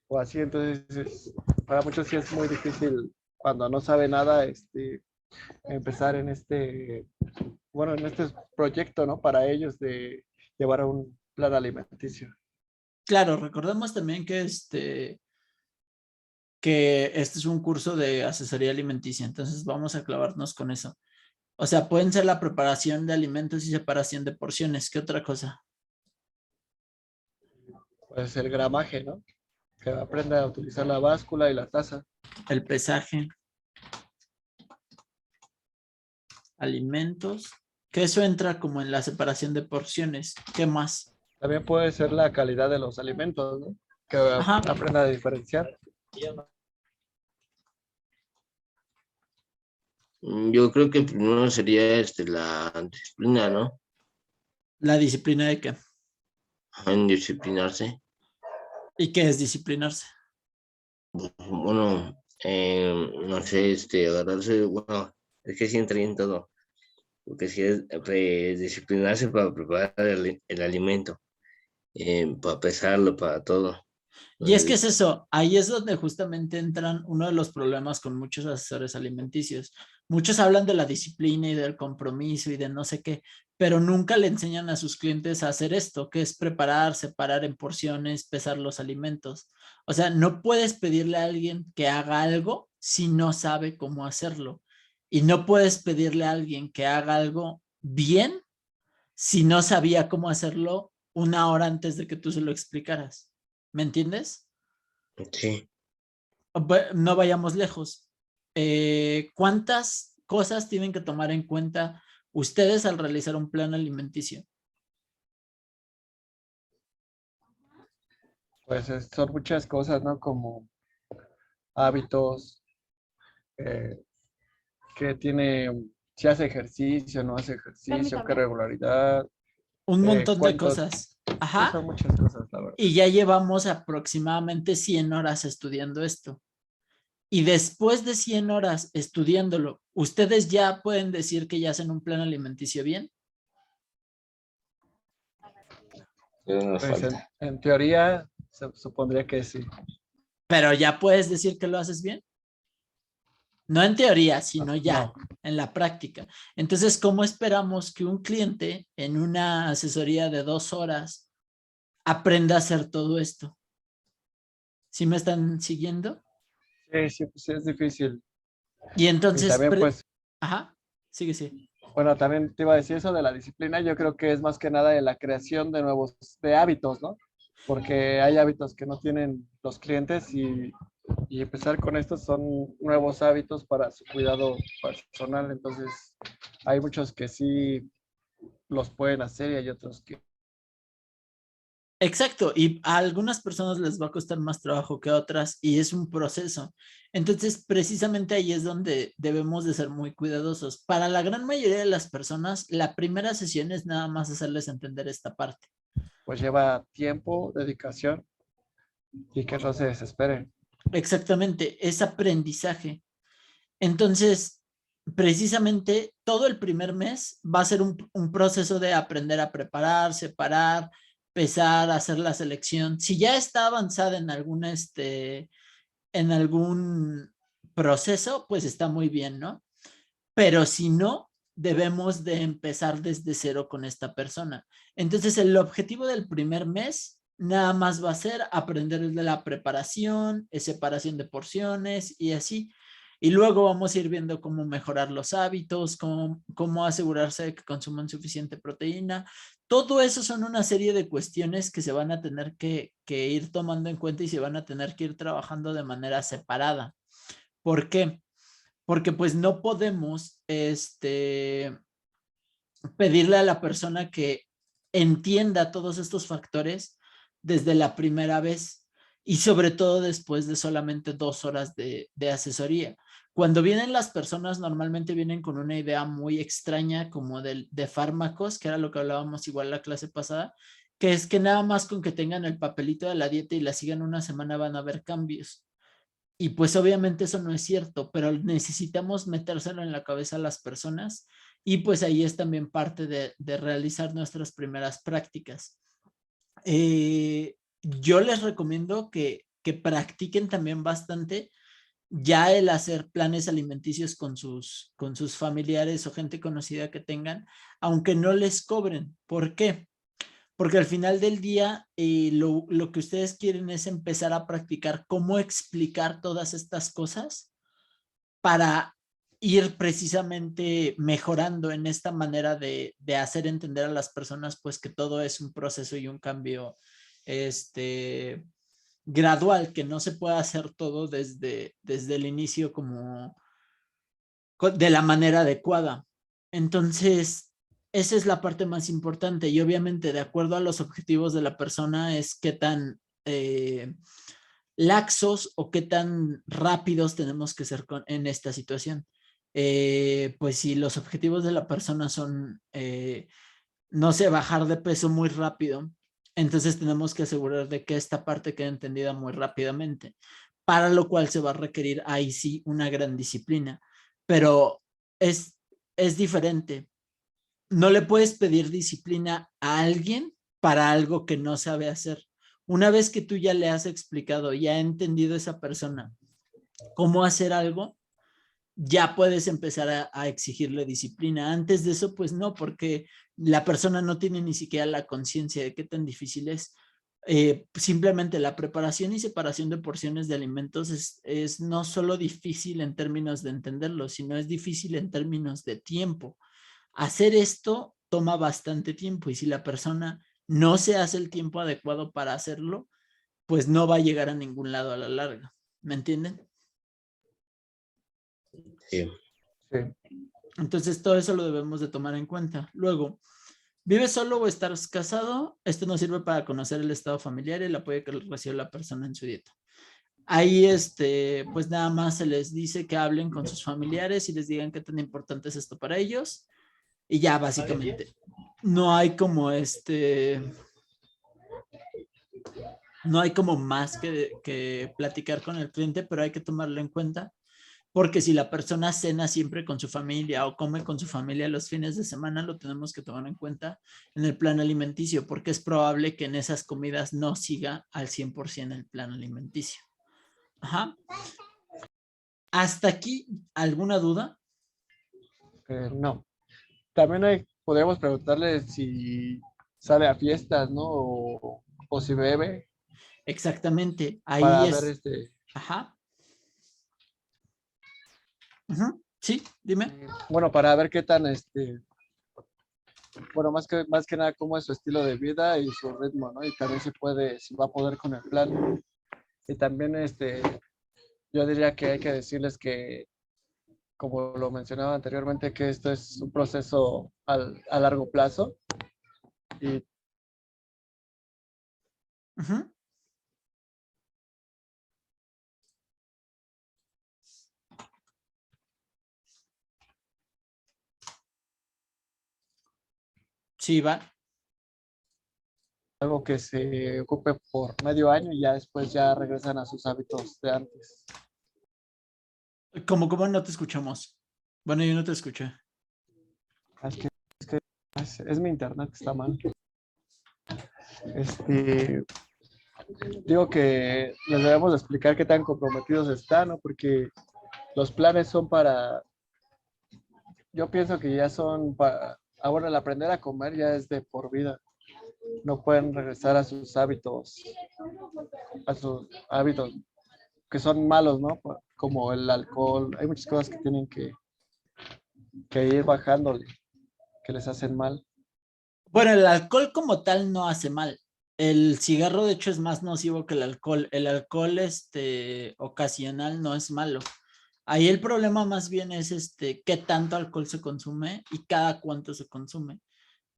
o así, entonces para muchos sí es muy difícil cuando no sabe nada empezar en bueno, en este proyecto, ¿no? Para ellos de llevar a un plan alimenticio. claro, recordemos también que este es un curso de asesoría alimenticia, entonces vamos a clavarnos con eso. O sea, pueden ser la preparación de alimentos y separación de porciones. ¿Qué otra cosa? Pues el gramaje, ¿no? Que aprenda a utilizar la báscula y la taza. El pesaje, alimentos, que eso entra como en la separación de porciones. ¿Qué más? También puede ser la calidad de los alimentos, ¿no? Que Ajá, aprenda a diferenciar. Yo creo que primero sería la disciplina, ¿no? la disciplina de qué. En disciplinarse. ¿Y qué es disciplinarse? Bueno, no sé, agarrarse, bueno, es que sí entra en todo, porque sí es disciplinarse para preparar el alimento, para pesarlo, para todo. Y es que Entonces, es eso, ahí es donde justamente entran uno de los problemas con muchos asesores alimenticios. Muchos hablan de la disciplina y del compromiso y de no sé qué, pero nunca le enseñan a sus clientes a hacer esto, que es preparar, separar en porciones, pesar los alimentos. O sea, no puedes pedirle a alguien que haga algo si no sabe cómo hacerlo. Y no puedes pedirle a alguien que haga algo bien si no sabía cómo hacerlo una hora antes de que tú se lo explicaras. ¿Me entiendes? sí, No vayamos lejos. ¿Cuántas cosas tienen que tomar en cuenta ustedes al realizar un plan alimenticio? Pues son muchas cosas, ¿no? Como hábitos, eh, que tiene, si hace ejercicio, no hace ejercicio, qué regularidad, Un montón de cuánto, cosas. sí, Ajá. son muchas cosas, la verdad. Y ya llevamos aproximadamente 100 horas estudiando esto. Y después de 100 horas estudiándolo, ¿ustedes ya pueden decir que ya hacen un plan alimenticio bien? pero nos Pues falta. en teoría se supondría que sí. Pero ya puedes decir que lo haces bien. No en teoría, sino ya No, en la práctica. Entonces, ¿cómo esperamos que un cliente en una asesoría de 2 horas aprenda a hacer todo esto? ¿Sí me están siguiendo? sí, sí, pues sí es difícil. Y Y entonces, también pues ajá, Sí. Bueno, también te iba a decir eso de la disciplina. Yo creo que es más que nada de la creación de nuevos, de hábitos, ¿no? Porque hay hábitos que no tienen los clientes y empezar con estos son nuevos hábitos para su cuidado personal. Entonces, hay muchos que sí los pueden hacer y hay otros que... Exacto, y a algunas personas les va a costar más trabajo que a otras y es un proceso. Entonces, precisamente ahí es donde debemos de ser muy cuidadosos. Para la gran mayoría de las personas, la primera sesión es nada más hacerles entender esta parte. pues lleva tiempo, dedicación y que no se desesperen. Exactamente, es aprendizaje. Entonces, precisamente todo el primer mes va a ser un proceso de aprender a preparar, separar, pesar, hacer la selección. Si ya está avanzada en algún proceso, pues está muy bien, ¿no? Pero si no, debemos de empezar desde cero con esta persona. Entonces, el objetivo del primer mes nada más va a ser aprender de la preparación, separación de porciones y así. Y luego vamos a ir viendo cómo mejorar los hábitos, cómo asegurarse de que consuman suficiente proteína. Todo eso son una serie de cuestiones que se van a tener que ir tomando en cuenta y se van a tener que ir trabajando de manera separada. ¿Por qué? Porque pues no podemos pedirle a la persona que entienda todos estos factores desde la primera vez y sobre todo después de solamente 2 horas de asesoría. Cuando vienen las personas normalmente vienen con una idea muy extraña como de fármacos, que era lo que hablábamos igual la clase pasada, que es que nada más con que tengan el papelito de la dieta y la sigan una semana van a ver cambios. Y pues obviamente eso no es cierto, pero necesitamos metérselo en la cabeza a las personas y pues ahí es también parte de realizar nuestras primeras prácticas. Yo les recomiendo que practiquen también bastante ya el hacer planes alimenticios con sus familiares o gente conocida que tengan, aunque no les cobren. ¿Por qué? Porque al final del día lo que ustedes quieren es empezar a practicar cómo explicar todas estas cosas para ir precisamente mejorando en esta manera de hacer entender a las personas pues que todo es un proceso y un cambio gradual, que no se puede hacer todo desde el inicio como de la manera adecuada. Entonces, esa es la parte más importante y obviamente de acuerdo a los objetivos de la persona es qué tan laxos o qué tan rápidos tenemos que ser en esta situación. Pues si los objetivos de la persona son, no sé, bajar de peso muy rápido, entonces tenemos que asegurar de que esta parte quede entendida muy rápidamente, para lo cual se va a requerir ahí sí una gran disciplina, pero es diferente. No le puedes pedir disciplina a alguien para algo que no sabe hacer. Una vez que tú ya le has explicado, ya ha entendido esa persona cómo hacer algo, ya puedes empezar a exigirle disciplina. Antes de eso, pues no, porque la persona no tiene ni siquiera la conciencia de qué tan difícil es. Simplemente la preparación y separación de porciones de alimentos es no solo difícil en términos de entenderlo, sino es difícil en términos de tiempo. Hacer esto toma bastante tiempo y si la persona no se hace el tiempo adecuado para hacerlo, pues no va a llegar a ningún lado a la larga. ¿Me entienden? Sí. Sí. Entonces todo eso lo debemos de tomar en cuenta. Luego, ¿vives solo o estás casado? Esto nos sirve para conocer el estado familiar y el apoyo que recibe la persona en su dieta. Ahí, pues nada más se les dice que hablen con sus familiares y les digan qué tan importante es esto para ellos. Y ya, básicamente, no hay como no hay como más que platicar con el cliente, pero hay que tomarlo en cuenta, porque si la persona cena siempre con su familia o come con su familia los fines de semana, lo tenemos que tomar en cuenta en el plan alimenticio, porque es probable que en esas comidas no siga al 100% el plan alimenticio. Ajá. ¿Hasta aquí alguna duda? No. También podemos preguntarle si sale a fiestas, ¿no? O si bebe Exactamente. Ahí para ver es. Ajá. Sí, dime. Bueno, para ver qué tan, bueno, más que nada cómo es su estilo de vida y su ritmo, ¿no? Y también si va a poder con el plan. Y también, yo diría que hay que decirles que, como lo mencionaba anteriormente, que esto es un proceso a largo plazo. Y Ujú. Sí, va. algo que se ocupe por medio año y ya después ya regresan a sus hábitos de antes. ¿Cómo no te escuchamos? Bueno, yo no te escuché. Es que, es mi internet que está mal. Este, digo que les debemos explicar qué tan comprometidos están, ¿no? Porque los planes son yo pienso que ya son para, bueno, el aprender a comer ya es de por vida. No pueden regresar a sus hábitos que son malos, ¿no? Como el alcohol. Hay muchas cosas que tienen que ir bajándole, que les hacen mal. Bueno, el alcohol como tal no hace mal. El cigarro, de hecho, es más nocivo que el alcohol. El alcohol, ocasional no es malo. Ahí el problema más bien es, qué tanto alcohol se consume y cada cuánto se consume.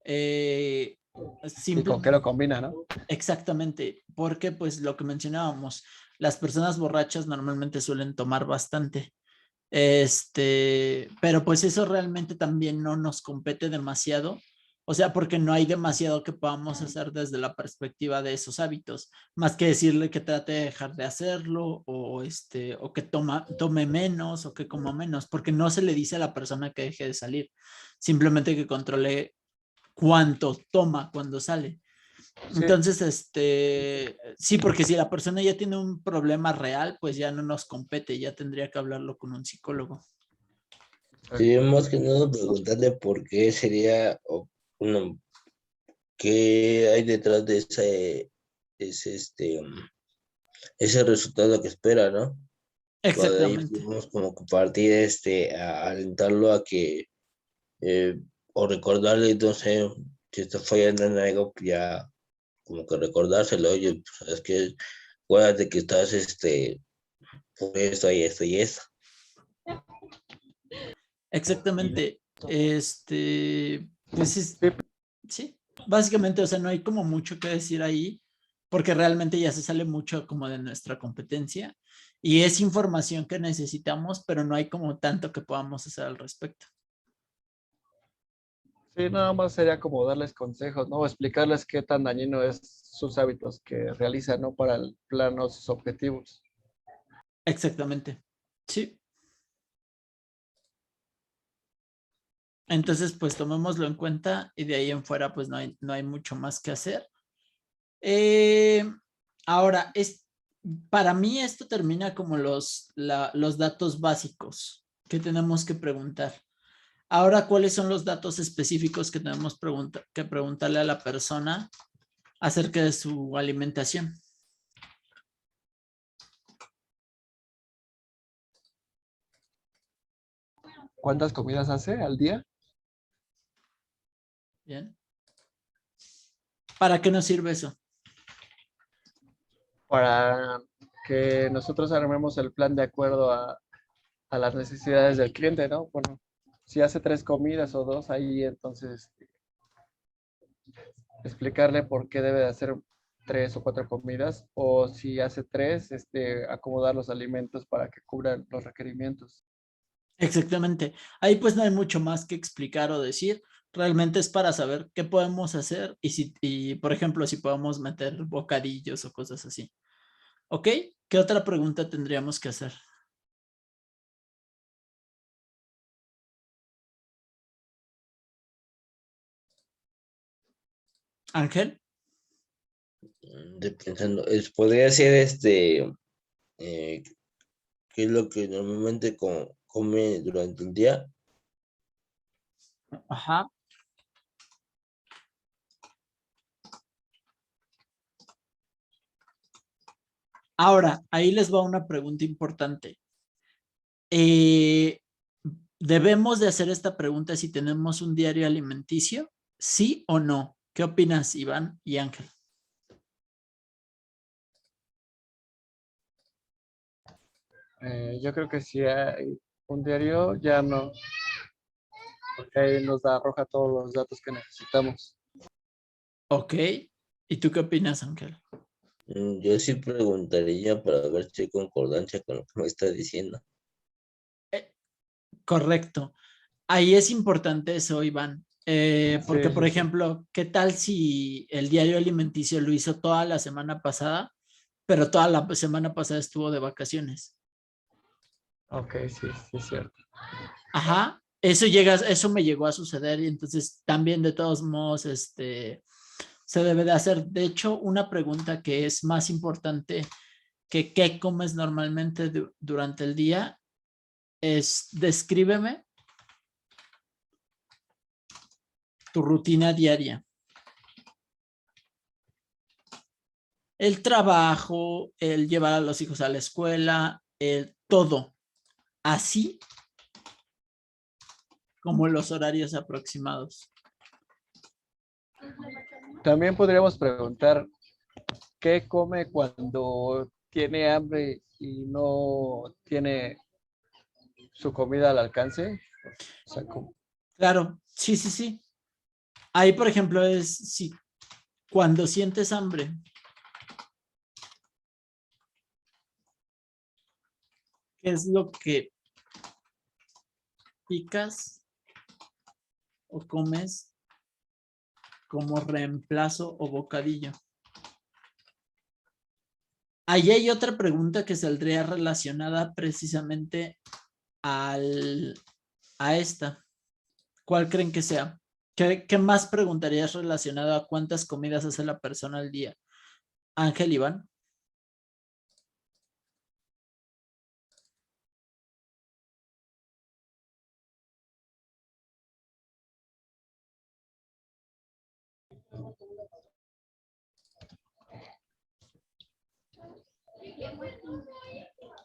Eh, Y simple, con qué lo combina, ¿no? exactamente, porque pues lo que mencionábamos, las personas borrachas normalmente suelen tomar bastante. Pero pues eso realmente también no nos compete demasiado, o sea, porque no hay demasiado que podamos hacer desde la perspectiva de esos hábitos, más que decirle que trate de dejar de hacerlo o que tome menos o que coma menos, porque no se le dice a la persona que deje de salir, simplemente que controle cuánto toma cuando sale. Sí, Entonces, sí, porque si la persona ya tiene un problema real, pues ya no nos compete, ya tendría que hablarlo con un psicólogo. Sí, más que nada preguntarle por qué sería, o, bueno, qué hay detrás de ese resultado que espera, ¿no? Para de ahí Exactamente, podemos como compartir, alentarlo a que, eh, o recordarle, no sé, si está fallando en algo, pues ya como que recordárselo, oye, pues, es que acuérdate que estás, por esto y esto y esto. exactamente. Pues sí, sí, básicamente, o sea, no hay como mucho que decir ahí, porque realmente ya se sale mucho como de nuestra competencia y es información que necesitamos, pero no hay como tanto que podamos hacer al respecto. sí, nada más sería como darles consejos, ¿no? O explicarles qué tan dañino es sus hábitos que realizan, ¿no? Para el plano, sus objetivos. Exactamente. Sí. Entonces, pues tomémoslo en cuenta y de ahí en fuera, pues no hay mucho más que hacer. Eh, ahora, para mí esto termina como los datos básicos que tenemos que preguntar. Ahora, ¿cuáles son los datos específicos que tenemos que preguntarle a la persona acerca de su alimentación? ¿Cuántas comidas hace al día? Bien. ¿Para qué nos sirve eso? Para que nosotros armemos el plan de acuerdo a las necesidades del cliente, ¿no? Bueno, si hace 3 comidas o 2, ahí entonces explicarle por qué debe de hacer 3 o 4 comidas, o si hace 3, acomodar los alimentos para que cubran los requerimientos. Exactamente. Ahí pues no hay mucho más que explicar o decir. Realmente es para saber qué podemos hacer y por ejemplo, si podemos meter bocadillos o cosas así. ¿Ok? ¿Qué otra pregunta tendríamos que hacer? Ángel. Estoy pensando, podría ser eh, qué es lo que normalmente come durante el día. Ajá. Ahora, ahí les va una pregunta importante. Eh, ¿Debemos de hacer esta pregunta si tenemos un diario alimenticio? ¿Sí o no? ¿Qué opinas, Iván y Ángel? Yo creo que si hay un diario, ya no, porque ahí nos arroja todos los datos que necesitamos. Ok. ¿Y tú qué opinas, Ángel? Yo sí preguntaría para ver si hay concordancia con lo que me está diciendo. Correcto. Ahí es importante eso, Iván. Porque, Sí, por sí, sí. ejemplo, ¿qué tal si el diario alimenticio lo hizo toda la semana pasada, pero toda la semana pasada estuvo de vacaciones? Ok, sí, sí, es cierto. Ajá, eso me llegó a suceder y entonces también de todos modos, se debe de hacer. De hecho, una pregunta que es más importante que qué comes normalmente durante el día es descríbeme tu rutina diaria. El trabajo, el llevar a los hijos a la escuela, el todo, así como los horarios aproximados. También podríamos preguntar, ¿qué come cuando tiene hambre y no tiene su comida al alcance? O sea, Claro, sí, sí, sí. Ahí, por ejemplo, es si cuando sientes hambre, ¿qué es lo que picas o comes como reemplazo o bocadillo? Ahí hay otra pregunta que saldría relacionada precisamente a esta. ¿Cuál creen que sea? ¿Qué más preguntarías relacionado a cuántas comidas hace la persona al día? Ángel, Iván.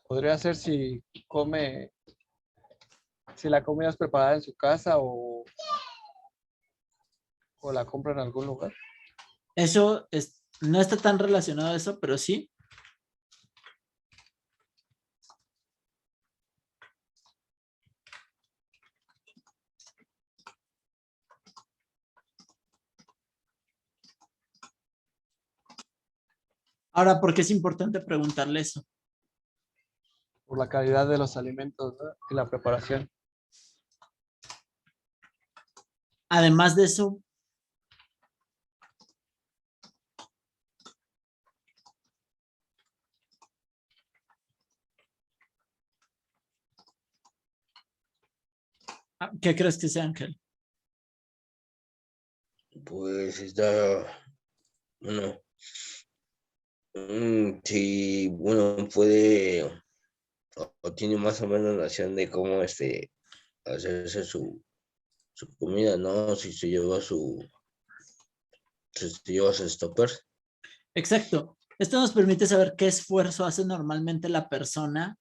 podría ser si come, si la comida es preparada en su casa o la compra en algún lugar. Eso no está tan relacionado a eso, pero sí. Ahora, ¿por qué es importante preguntarle eso? Por la calidad de los alimentos, ¿no? Y la preparación. Además de eso, ¿qué crees que sea, Ángel? Pues está, bueno, si uno puede o tiene más o menos noción de cómo hacerse su comida, ¿no? Si se lleva su stopper. Exacto. Esto nos permite saber qué esfuerzo hace normalmente la persona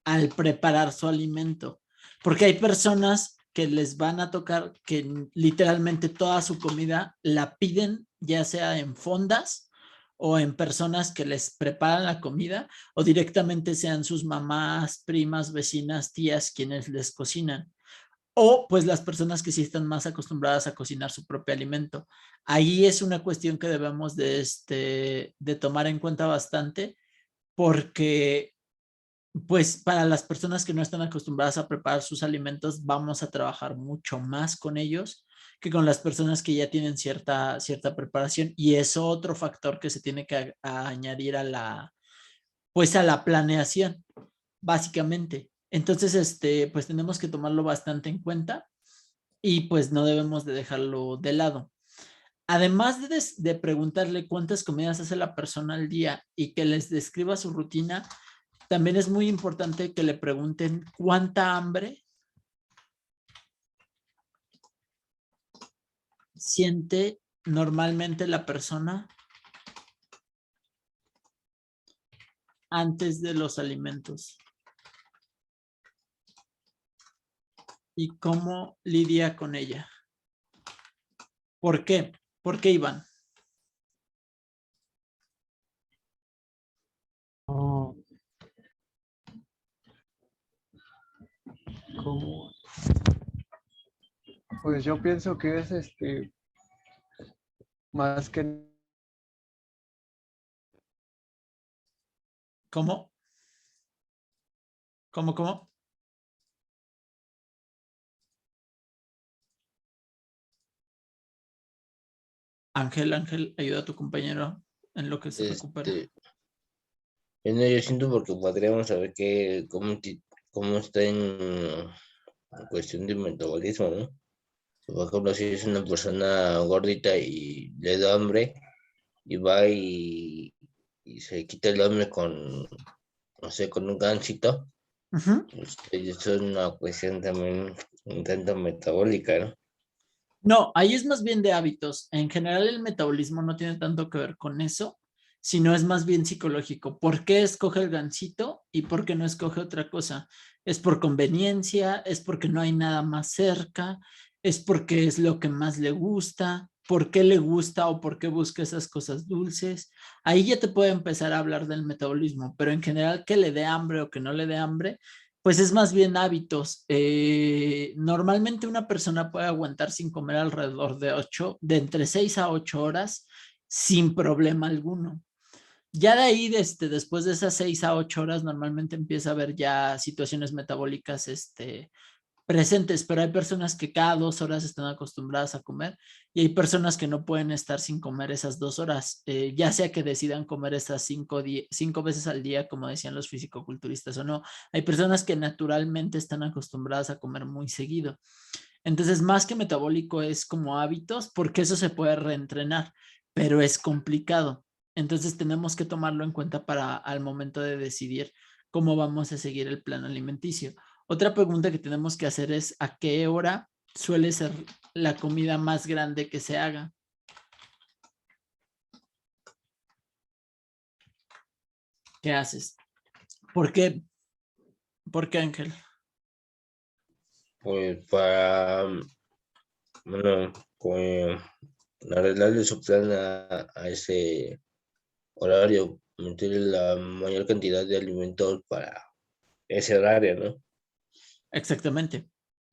al preparar su alimento. Porque hay personas que les van a tocar que literalmente toda su comida la piden, ya sea en fondas o en personas que les preparan la comida o directamente sean sus mamás, primas, vecinas, tías quienes les cocinan. O pues las personas que sí están más acostumbradas a cocinar su propio alimento. Ahí es una cuestión que debemos de tomar en cuenta bastante porque pues para las personas que no están acostumbradas a preparar sus alimentos, vamos a trabajar mucho más con ellos que con las personas que ya tienen cierta preparación. Y es otro factor que se tiene que añadir pues a la planeación, básicamente. Entonces, pues tenemos que tomarlo bastante en cuenta y pues no debemos de dejarlo de lado. Además de preguntarle cuántas comidas hace la persona al día y que les describa su rutina, también es muy importante que le pregunten cuánta hambre siente normalmente la persona antes de los alimentos. y cómo lidia con ella. ¿Por qué? ¿Por qué, Iván? Oh, ¿cómo? Pues yo pienso que es más que ¿Cómo? ¿Cómo? Ángel, ayuda a tu compañero en lo que se recupera. Bueno, yo siento porque podríamos saber cómo está en cuestión de metabolismo, ¿no? Por ejemplo, si es una persona gordita y le da hambre y va y se quita el hambre con, no sé, con un gansito, Ujú. pues eso es una cuestión también un tanto metabólica, ¿no? No, ahí es más bien de hábitos. En general el metabolismo no tiene tanto que ver con eso, sino es más bien psicológico. ¿Por qué escoge el gansito y por qué no escoge otra cosa? ¿Es por conveniencia? ¿Es porque no hay nada más cerca? ¿Es porque es lo que más le gusta? ¿Por qué le gusta o por qué busca esas cosas dulces? Ahí ya te puede empezar a hablar del metabolismo, pero en general que le dé hambre o que no le dé hambre, pues es más bien hábitos. Normalmente una persona puede aguantar sin comer alrededor de entre 6 a 8 horas sin problema alguno. Ya de ahí, después de esas 6 a 8 horas, normalmente empieza a haber ya situaciones metabólicas, presentes, pero hay personas que cada 2 horas están acostumbradas a comer y hay personas que no pueden estar sin comer esas 2 horas, ya sea que decidan comer esas 5 veces al día, como decían los fisicoculturistas o no. Hay personas que naturalmente están acostumbradas a comer muy seguido. Entonces, más que metabólico es como hábitos, porque eso se puede reentrenar, pero es complicado. Entonces, tenemos que tomarlo en cuenta para al momento de decidir cómo vamos a seguir el plan alimenticio. Otra pregunta que tenemos que hacer es ¿a qué hora suele ser la comida más grande que se haga? ¿Qué haces? ¿Por qué? ¿Por qué, Ángel? Pues para, bueno, pues arreglarle su plan a ese horario, meterle la mayor cantidad de alimentos para ese horario, ¿no? Exactamente.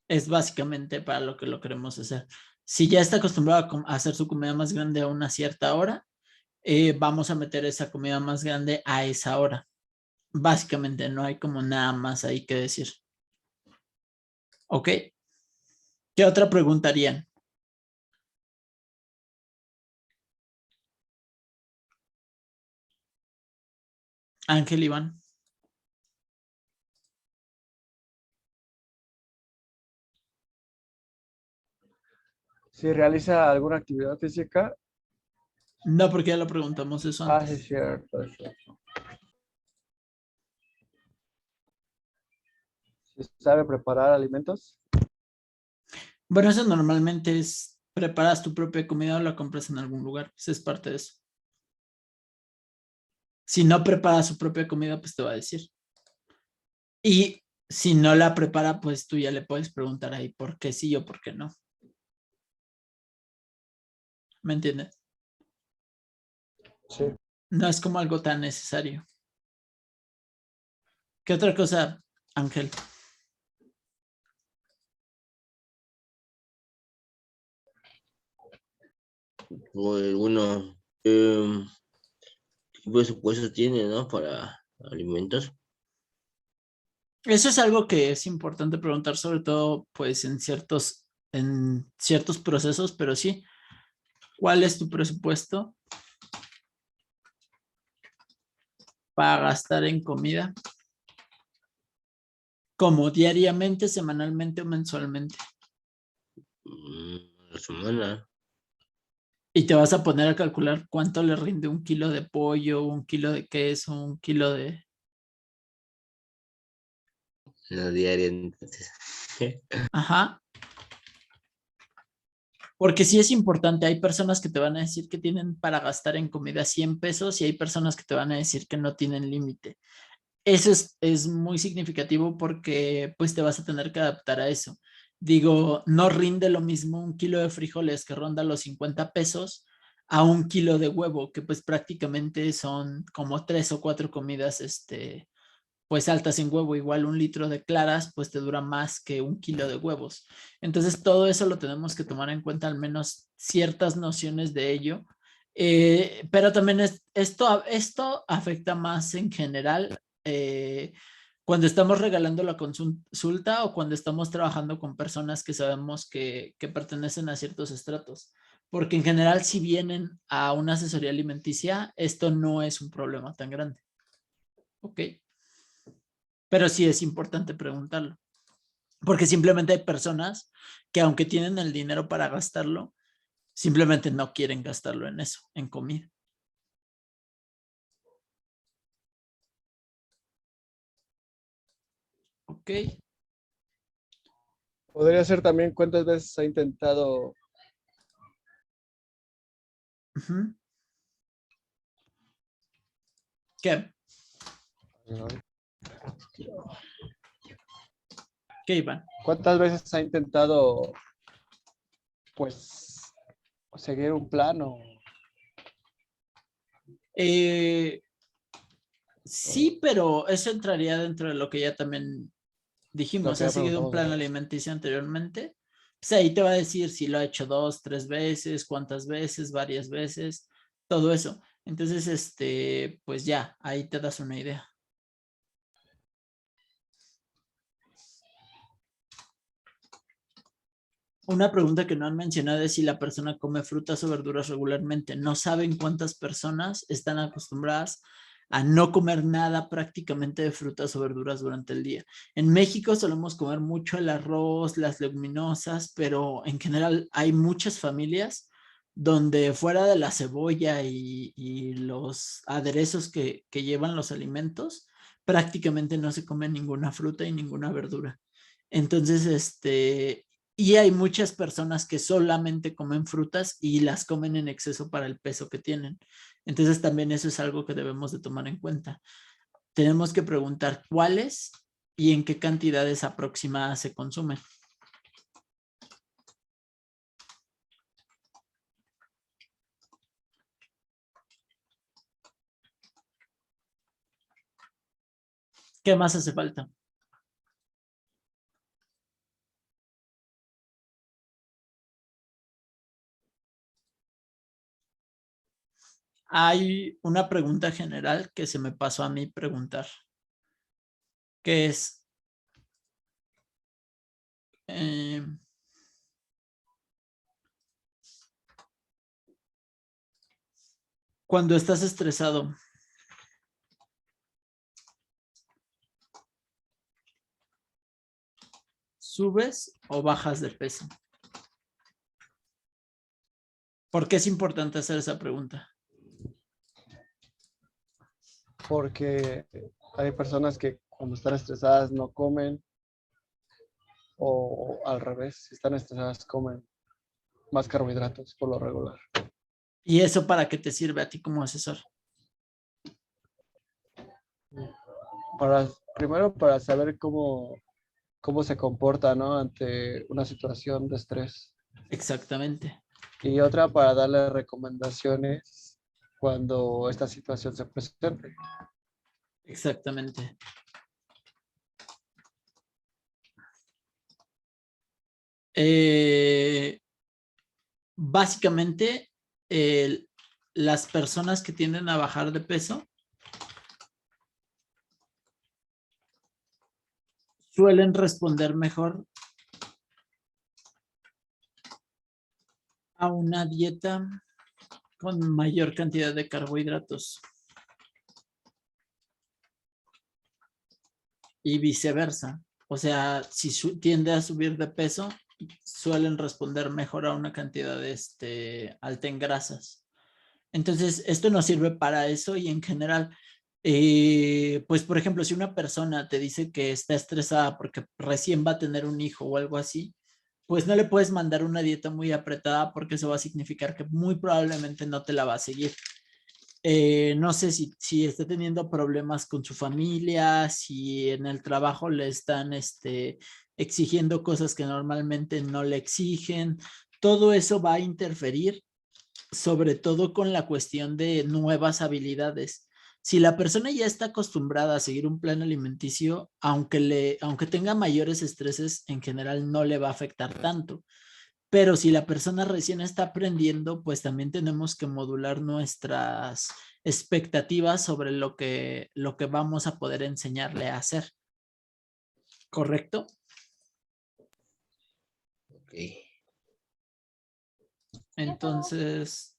Es básicamente para lo que lo queremos hacer. Si ya está acostumbrado a hacer su comida más grande a una cierta hora, vamos a meter esa comida más grande a esa hora. Básicamente no hay como nada más ahí que decir. ¿Ok? ¿Qué otra pregunta harían? Ángel, Iván. si realiza alguna actividad física. No, porque ya lo preguntamos eso Ah, sí, antes. es cierto, es cierto. Si sabe preparar alimentos. Bueno, eso normalmente es preparas tu propia comida o la compras en algún lugar. Eso es parte de eso. Si no prepara su propia comida, pues te va a decir. Y si no la prepara, pues tú ya le puedes preguntar ahí por qué sí o por qué no. ¿Me entiendes? Sí. No es como algo tan necesario. ¿Qué otra cosa, Ángel? Pues bueno, ¿qué presupuesto tiene, no? Para alimentos. Eso es algo que es importante preguntar, sobre todo, pues, en ciertos procesos, pero sí. ¿Cuál es tu presupuesto para gastar en comida? ¿Como diariamente, semanalmente o mensualmente? La semana, Y te vas a poner a calcular cuánto le rinde 1 kilo de pollo, 1 kilo de queso, 1 kilo de... la diaria, entonces. Ajá. Porque sí es importante, hay personas que te van a decir que tienen para gastar en comida 100 pesos y hay personas que te van a decir que no tienen límite. Eso es muy significativo porque pues te vas a tener que adaptar a eso. Digo, no rinde lo mismo un kilo de frijoles que ronda los 50 pesos a un kilo de huevo, que pues prácticamente son como 3 o 4 comidas, pues altas en huevo. Igual un litro de claras, pues te dura más que un kilo de huevos. Entonces todo eso lo tenemos que tomar en cuenta, al menos ciertas nociones de ello. Pero también esto afecta más en general cuando estamos regalando la consulta o cuando estamos trabajando con personas que sabemos que pertenecen a ciertos estratos. Porque en general, si vienen a una asesoría alimenticia, esto no es un problema tan grande. ¿Ok? Pero sí es importante preguntarlo. Porque simplemente hay personas que aunque tienen el dinero para gastarlo, simplemente no quieren gastarlo en eso, en comida. Ok. Podría ser también cuántas veces ha intentado. Uh-huh. ¿Qué? ¿Qué, Iván? ¿Cuántas veces ha intentado, pues, seguir un plano? Sí, pero eso entraría dentro de lo que ya también dijimos. Ya ¿Ha seguido un preguntamos plan de- alimenticio anteriormente? Pues ahí te va a decir si lo ha hecho 2, 3 veces, cuántas veces, varias veces, todo eso. Entonces, pues ya, ahí te das una idea. Una pregunta que no han mencionado es si la persona come frutas o verduras regularmente. No saben cuántas personas están acostumbradas a no comer nada prácticamente de frutas o verduras durante el día. En México solemos comer mucho el arroz, las leguminosas, pero en general hay muchas familias donde fuera de la cebolla y los aderezos que llevan los alimentos, prácticamente no se come ninguna fruta y ninguna verdura. Entonces, y hay muchas personas que solamente comen frutas y las comen en exceso para el peso que tienen. Entonces también eso es algo que debemos de tomar en cuenta. Tenemos que preguntar cuáles y en qué cantidades aproximadas se consumen. ¿Qué más hace falta? Hay una pregunta general que se me pasó a mí preguntar, que es, cuando estás estresado, ¿subes o bajas de peso? ¿Por qué es importante hacer esa pregunta? Porque hay personas que cuando están estresadas no comen, o al revés, si están estresadas comen más carbohidratos por lo regular. ¿Y eso para qué te sirve a ti como asesor? Primero para saber cómo se comporta, ¿no? Ante una situación de estrés. Exactamente. Y otra para darle recomendaciones cuando esta situación se presente. Exactamente. Básicamente, las personas que tienden a bajar de peso suelen responder mejor a una dieta con mayor cantidad de carbohidratos y viceversa. O sea, si tiende a subir de peso, suelen responder mejor a una cantidad alta en grasas. Entonces, esto nos sirve para eso y en general, pues por ejemplo, si una persona te dice que está estresada porque recién va a tener un hijo o algo así, pues no le puedes mandar una dieta muy apretada porque eso va a significar que muy probablemente no te la va a seguir. No sé si está teniendo problemas con su familia, si en el trabajo le están exigiendo cosas que normalmente no le exigen. Todo eso va a interferir, sobre todo con la cuestión de nuevas habilidades. Si la persona ya está acostumbrada a seguir un plan alimenticio, aunque tenga mayores estreses, en general no le va a afectar tanto. Pero si la persona recién está aprendiendo, pues también tenemos que modular nuestras expectativas sobre lo que vamos a poder enseñarle a hacer. ¿Correcto? Ok. Entonces,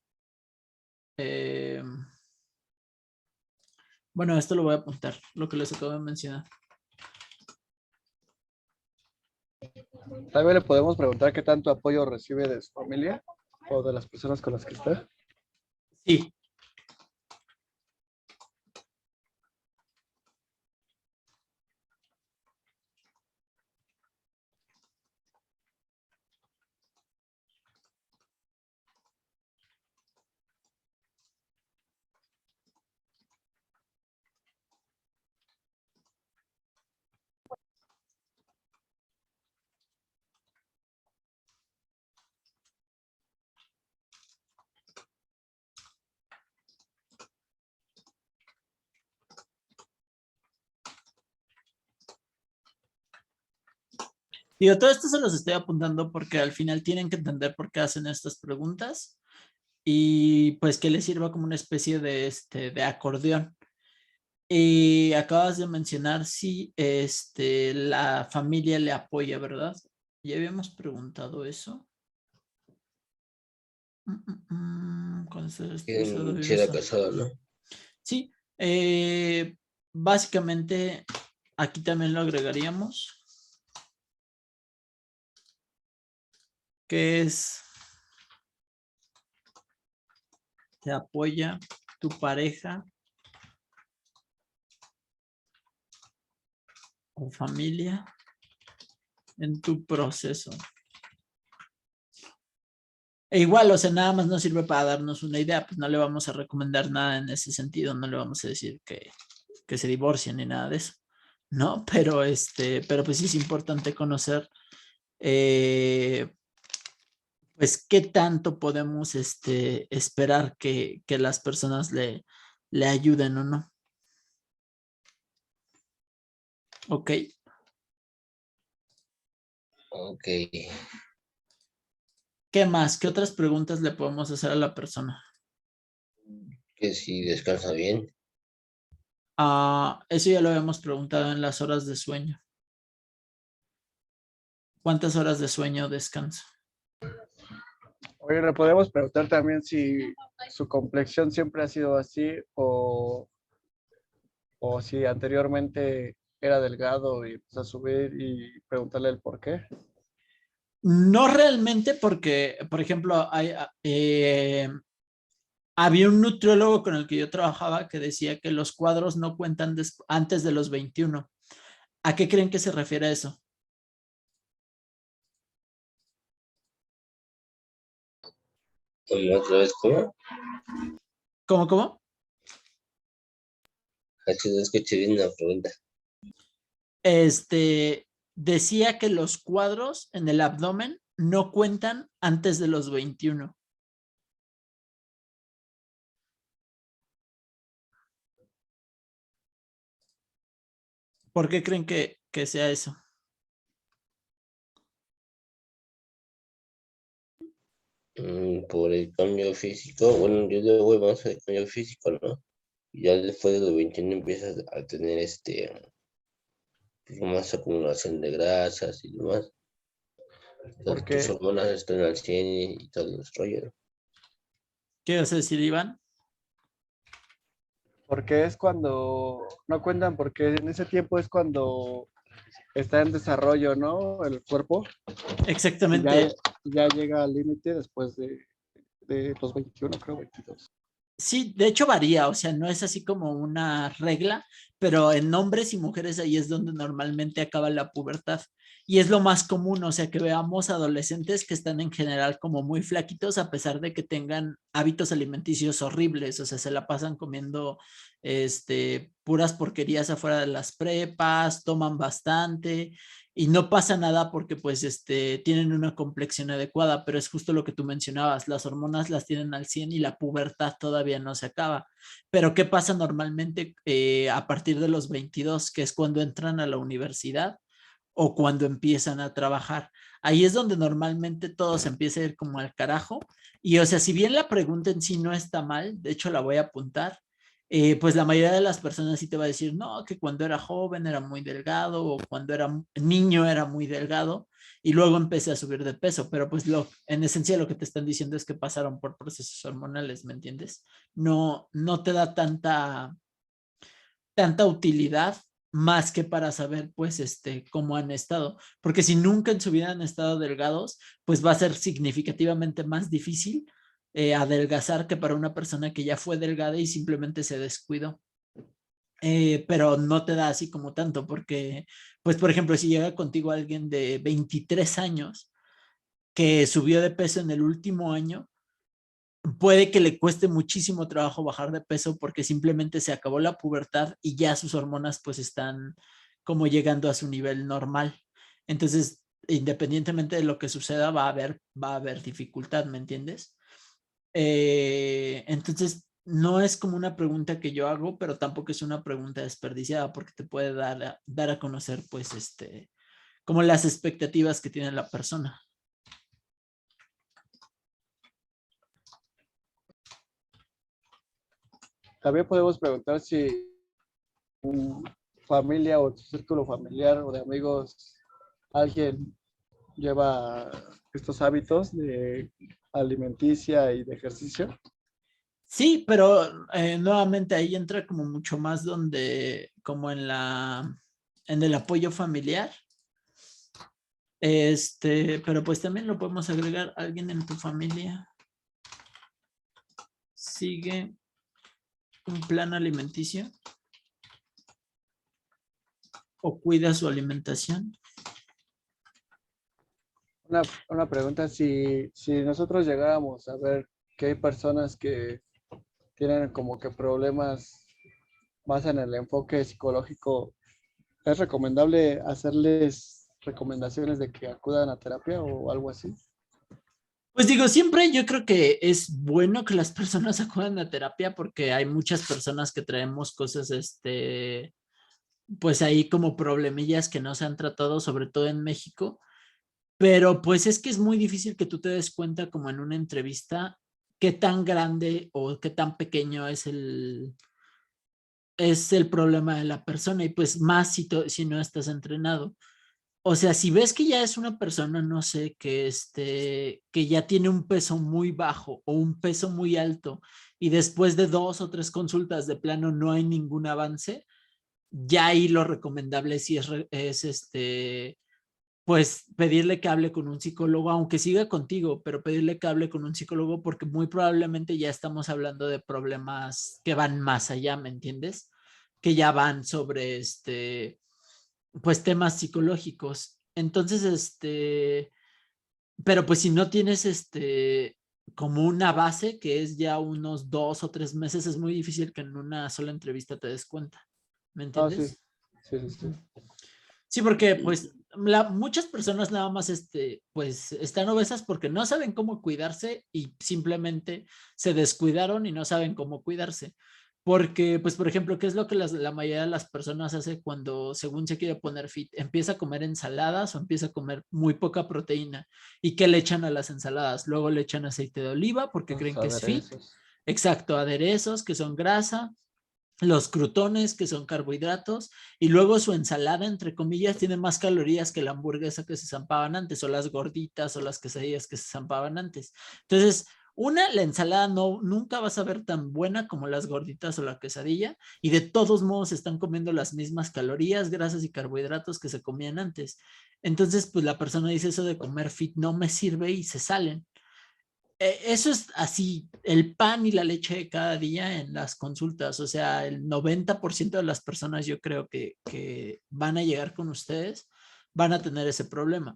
bueno, esto lo voy a apuntar, lo que les acabo de mencionar. También le podemos preguntar qué tanto apoyo recibe de su familia o de las personas con las que está. Sí. Digo, todo esto se los estoy apuntando porque al final tienen que entender por qué hacen estas preguntas y pues que les sirva como una especie de acordeón. Y acabas de mencionar si la familia le apoya, ¿verdad? Ya habíamos preguntado eso. Cuando estés estresado, Si vives era casado, ¿no? Sí, básicamente aquí también lo agregaríamos, que es, te apoya tu pareja o familia en tu proceso. E igual, o sea, nada más nos sirve para darnos una idea, pues no le vamos a recomendar nada en ese sentido, no le vamos a decir que se divorcien ni nada de eso, ¿no? Pero pues sí es importante conocer pues qué tanto podemos esperar que las personas le ayuden o no. Ok. Ok. ¿Qué más? ¿Qué otras preguntas le podemos hacer a la persona? Que si descansa bien. Eso ya lo habíamos preguntado en las horas de sueño. ¿Cuántas horas de sueño descansa? Oye, le podemos preguntar también si su complexión siempre ha sido así o si anteriormente era delgado y empezó a subir y preguntarle el por qué. No realmente porque, por ejemplo, había un nutriólogo con el que yo trabajaba que decía que los cuadros no cuentan antes de los 21. ¿A qué creen que se refiere eso? ¿Otra vez cómo? ¿Cómo? Así no escuché bien la pregunta. Decía que los cuadros en el abdomen no cuentan antes de los 21. ¿Por qué creen que sea eso? Por el cambio físico, bueno, yo le voy más al cambio físico, ¿no? Y ya después de los 21 empiezas a tener pues, más acumulación de grasas y demás. Entonces, tus Porque, hormonas están al 100 y todo el rollo, ¿no? ¿Qué vas a decir, Iván? porque es cuando, no cuentan, porque en ese tiempo es cuando está en desarrollo, ¿no? El cuerpo. Y Exactamente. ya llega al límite después de los 21, creo, 22. Sí, de hecho varía, o sea, no es así como una regla, pero en hombres y mujeres ahí es donde normalmente acaba la pubertad. Y es lo más común, o sea, que veamos adolescentes que están en general como muy flaquitos a pesar de que tengan hábitos alimenticios horribles, o sea, se la pasan comiendo puras porquerías afuera de las prepas, toman bastante y no pasa nada porque pues tienen una complexión adecuada, pero es justo lo que tú mencionabas, las hormonas las tienen al 100 y la pubertad todavía no se acaba. Pero ¿qué pasa normalmente a partir de los 22, que es cuando entran a la universidad o cuando empiezan a trabajar? Ahí es donde normalmente todo se empieza a ir como al carajo. Y o sea, si bien la pregunta en sí no está mal, de hecho la voy a apuntar, pues la mayoría de las personas sí te va a decir, no, que cuando era joven era muy delgado o cuando era niño era muy delgado y luego empecé a subir de peso, pero pues en esencia lo que te están diciendo es que pasaron por procesos hormonales, ¿me entiendes? No, no te da tanta utilidad más que para saber pues cómo han estado, porque si nunca en su vida han estado delgados, pues va a ser significativamente más difícil adelgazar que para una persona que ya fue delgada y simplemente se descuidó. Pero no te da así como tanto, porque, pues, por ejemplo, si llega contigo alguien de 23 años que subió de peso en el último año, puede que le cueste muchísimo trabajo bajar de peso porque simplemente se acabó la pubertad y ya sus hormonas pues están como llegando a su nivel normal. Entonces, independientemente de lo que suceda, va a haber dificultad, ¿me entiendes? Entonces, no es como una pregunta que yo hago, pero tampoco es una pregunta desperdiciada porque te puede dar a conocer, pues, como las expectativas que tiene la persona. También podemos preguntar si tu familia o tu círculo familiar o de amigos, alguien lleva estos hábitos de alimenticia y de ejercicio. Sí, pero nuevamente ahí entra como mucho más como en el apoyo familiar. Pero pues también lo podemos agregar. Alguien en tu familia sigue un plan alimenticio o cuida su alimentación. Una pregunta, si nosotros llegáramos a ver que hay personas que tienen como que problemas más en el enfoque psicológico, ¿es recomendable hacerles recomendaciones de que acudan a terapia o algo así? Pues digo, siempre yo creo que es bueno que las personas acudan a terapia porque hay muchas personas que traemos cosas, pues ahí como problemillas que no se han tratado, sobre todo en México. Pero pues es que es muy difícil que tú te des cuenta como en una entrevista qué tan grande o qué tan pequeño es el problema de la persona y pues más si no estás entrenado. O sea, si ves que ya es una persona, no sé, que ya tiene un peso muy bajo o un peso muy alto y después de 2 o 3 consultas de plano no hay ningún avance, ya ahí lo recomendable sí es pues pedirle que hable con un psicólogo, aunque siga contigo, pero pedirle que hable con un psicólogo porque muy probablemente ya estamos hablando de problemas que van más allá, ¿me entiendes? Que ya van sobre pues temas psicológicos. Entonces, pero pues si no tienes como una base que es ya unos 2 o 3 meses, es muy difícil que en una sola entrevista te des cuenta, ¿me Ah, sí, entiendes? sí, sí, sí. Sí, porque pues muchas personas nada más pues están obesas porque no saben cómo cuidarse y simplemente se descuidaron y no saben cómo cuidarse. Porque, pues, por ejemplo, ¿qué es lo que la mayoría de las personas hace cuando, según se quiere poner fit? Empieza a comer ensaladas o empieza a comer muy poca proteína. ¿Y qué le echan a las ensaladas? Luego le echan aceite de oliva porque Los creen que es fit. aderezos. Exacto, aderezos que son grasa, los crutones, que son carbohidratos, y luego su ensalada, entre comillas, tiene más calorías que la hamburguesa que se zampaban antes, o las gorditas, o las quesadillas que se zampaban antes. Entonces, la ensalada nunca vas a ver tan buena como las gorditas o la quesadilla, y de todos modos están comiendo las mismas calorías, grasas y carbohidratos que se comían antes. Entonces, pues la persona dice eso de comer fit no me sirve y se salen. Eso es así, el pan y la leche de cada día en las consultas. O sea, el 90% de las personas yo creo que van a llegar con ustedes van a tener ese problema.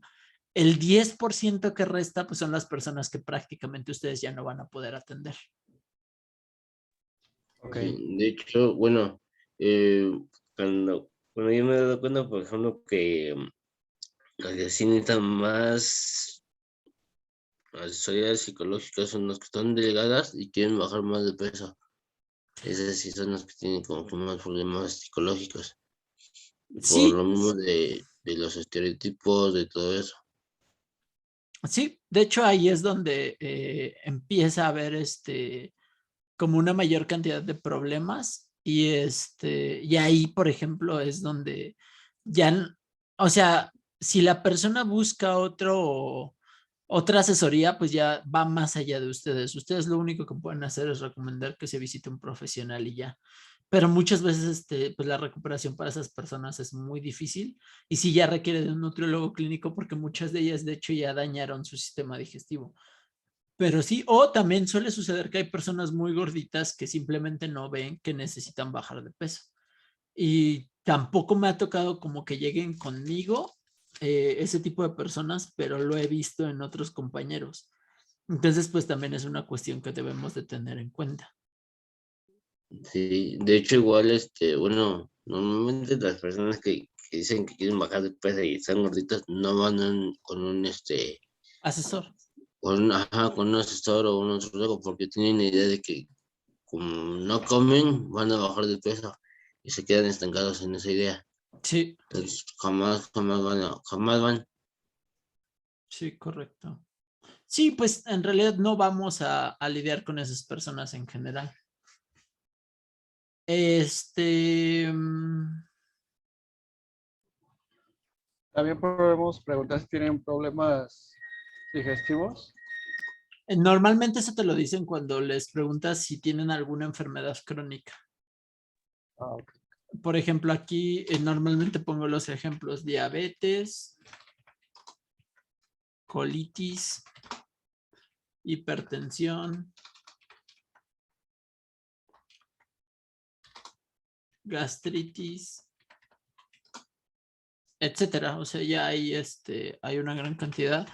El 10% que resta, pues son las personas que prácticamente ustedes ya no van a poder atender. Ok. De hecho, bueno, cuando yo me he dado cuenta, por ejemplo, que Las que sí necesitan más asesorías psicológicas son las que están delgadas y quieren bajar más de peso. Esas sí son las que tienen como que más problemas psicológicos. Por Sí, lo mismo de los estereotipos, de todo eso. sí, de hecho ahí es donde empieza a haber como una mayor cantidad de problemas y ahí, por ejemplo, es donde o sea, si la persona busca otra asesoría, pues ya va más allá de ustedes. Ustedes lo único que pueden hacer es recomendar que se visite un profesional y ya. Pero muchas veces pues la recuperación para esas personas es muy difícil y sí ya requiere de un nutriólogo clínico porque muchas de ellas de hecho ya dañaron su sistema digestivo. Pero sí, o también suele suceder que hay personas muy gorditas que simplemente no ven que necesitan bajar de peso. Y tampoco me ha tocado como que lleguen conmigo ese tipo de personas, pero lo he visto en otros compañeros. Entonces, pues también es una cuestión que debemos de tener en cuenta. Sí, de hecho igual, bueno, normalmente las personas que dicen que quieren bajar de peso y están gorditas no van con un, Asesor. ajá, con un asesor o un nutriólogo porque tienen la idea de que como no comen, van a bajar de peso y se quedan estancados en esa idea. Sí, Entonces, jamás van. sí, correcto. Sí, pues en realidad no vamos a lidiar con esas personas en general. Este, mm, También podemos preguntar si tienen problemas digestivos. Normalmente eso te lo dicen cuando les preguntas si tienen alguna enfermedad crónica. Ah, ok. Por ejemplo, aquí normalmente pongo los ejemplos: diabetes, colitis, hipertensión, gastritis, etcétera. O sea, ya hay una gran cantidad.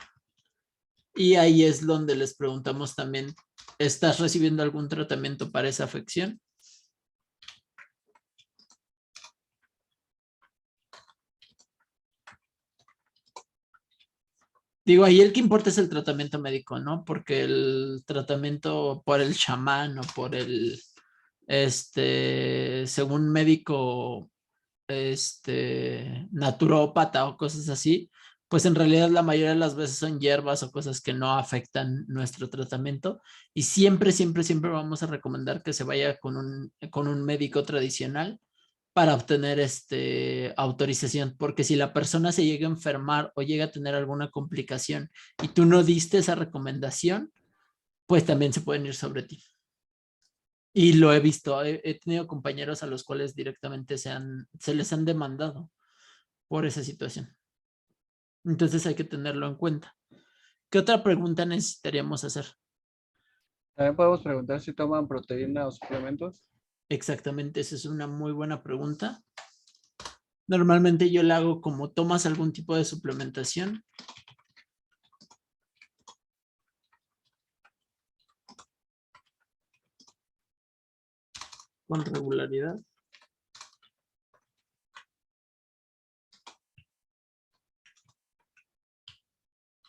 Y ahí es donde les preguntamos también: ¿estás recibiendo algún tratamiento para esa afección? Digo, ahí el que importa es el tratamiento médico, ¿no? Porque el tratamiento por el chamán o por según médico, naturópata o cosas así, pues en realidad la mayoría de las veces son hierbas o cosas que no afectan nuestro tratamiento y siempre, siempre, siempre vamos a recomendar que se vaya con un médico tradicional para obtener autorización, porque si la persona se llega a enfermar o llega a tener alguna complicación y tú no diste esa recomendación, pues también se pueden ir sobre ti. Y lo he visto, he tenido compañeros a los cuales directamente se les han demandado por esa situación. Entonces hay que tenerlo en cuenta. ¿Qué otra pregunta necesitaríamos hacer? También podemos preguntar si toman proteína o suplementos. Exactamente, esa es una muy buena pregunta. Normalmente yo la hago como: ¿tomas algún tipo de suplementación? Con regularidad.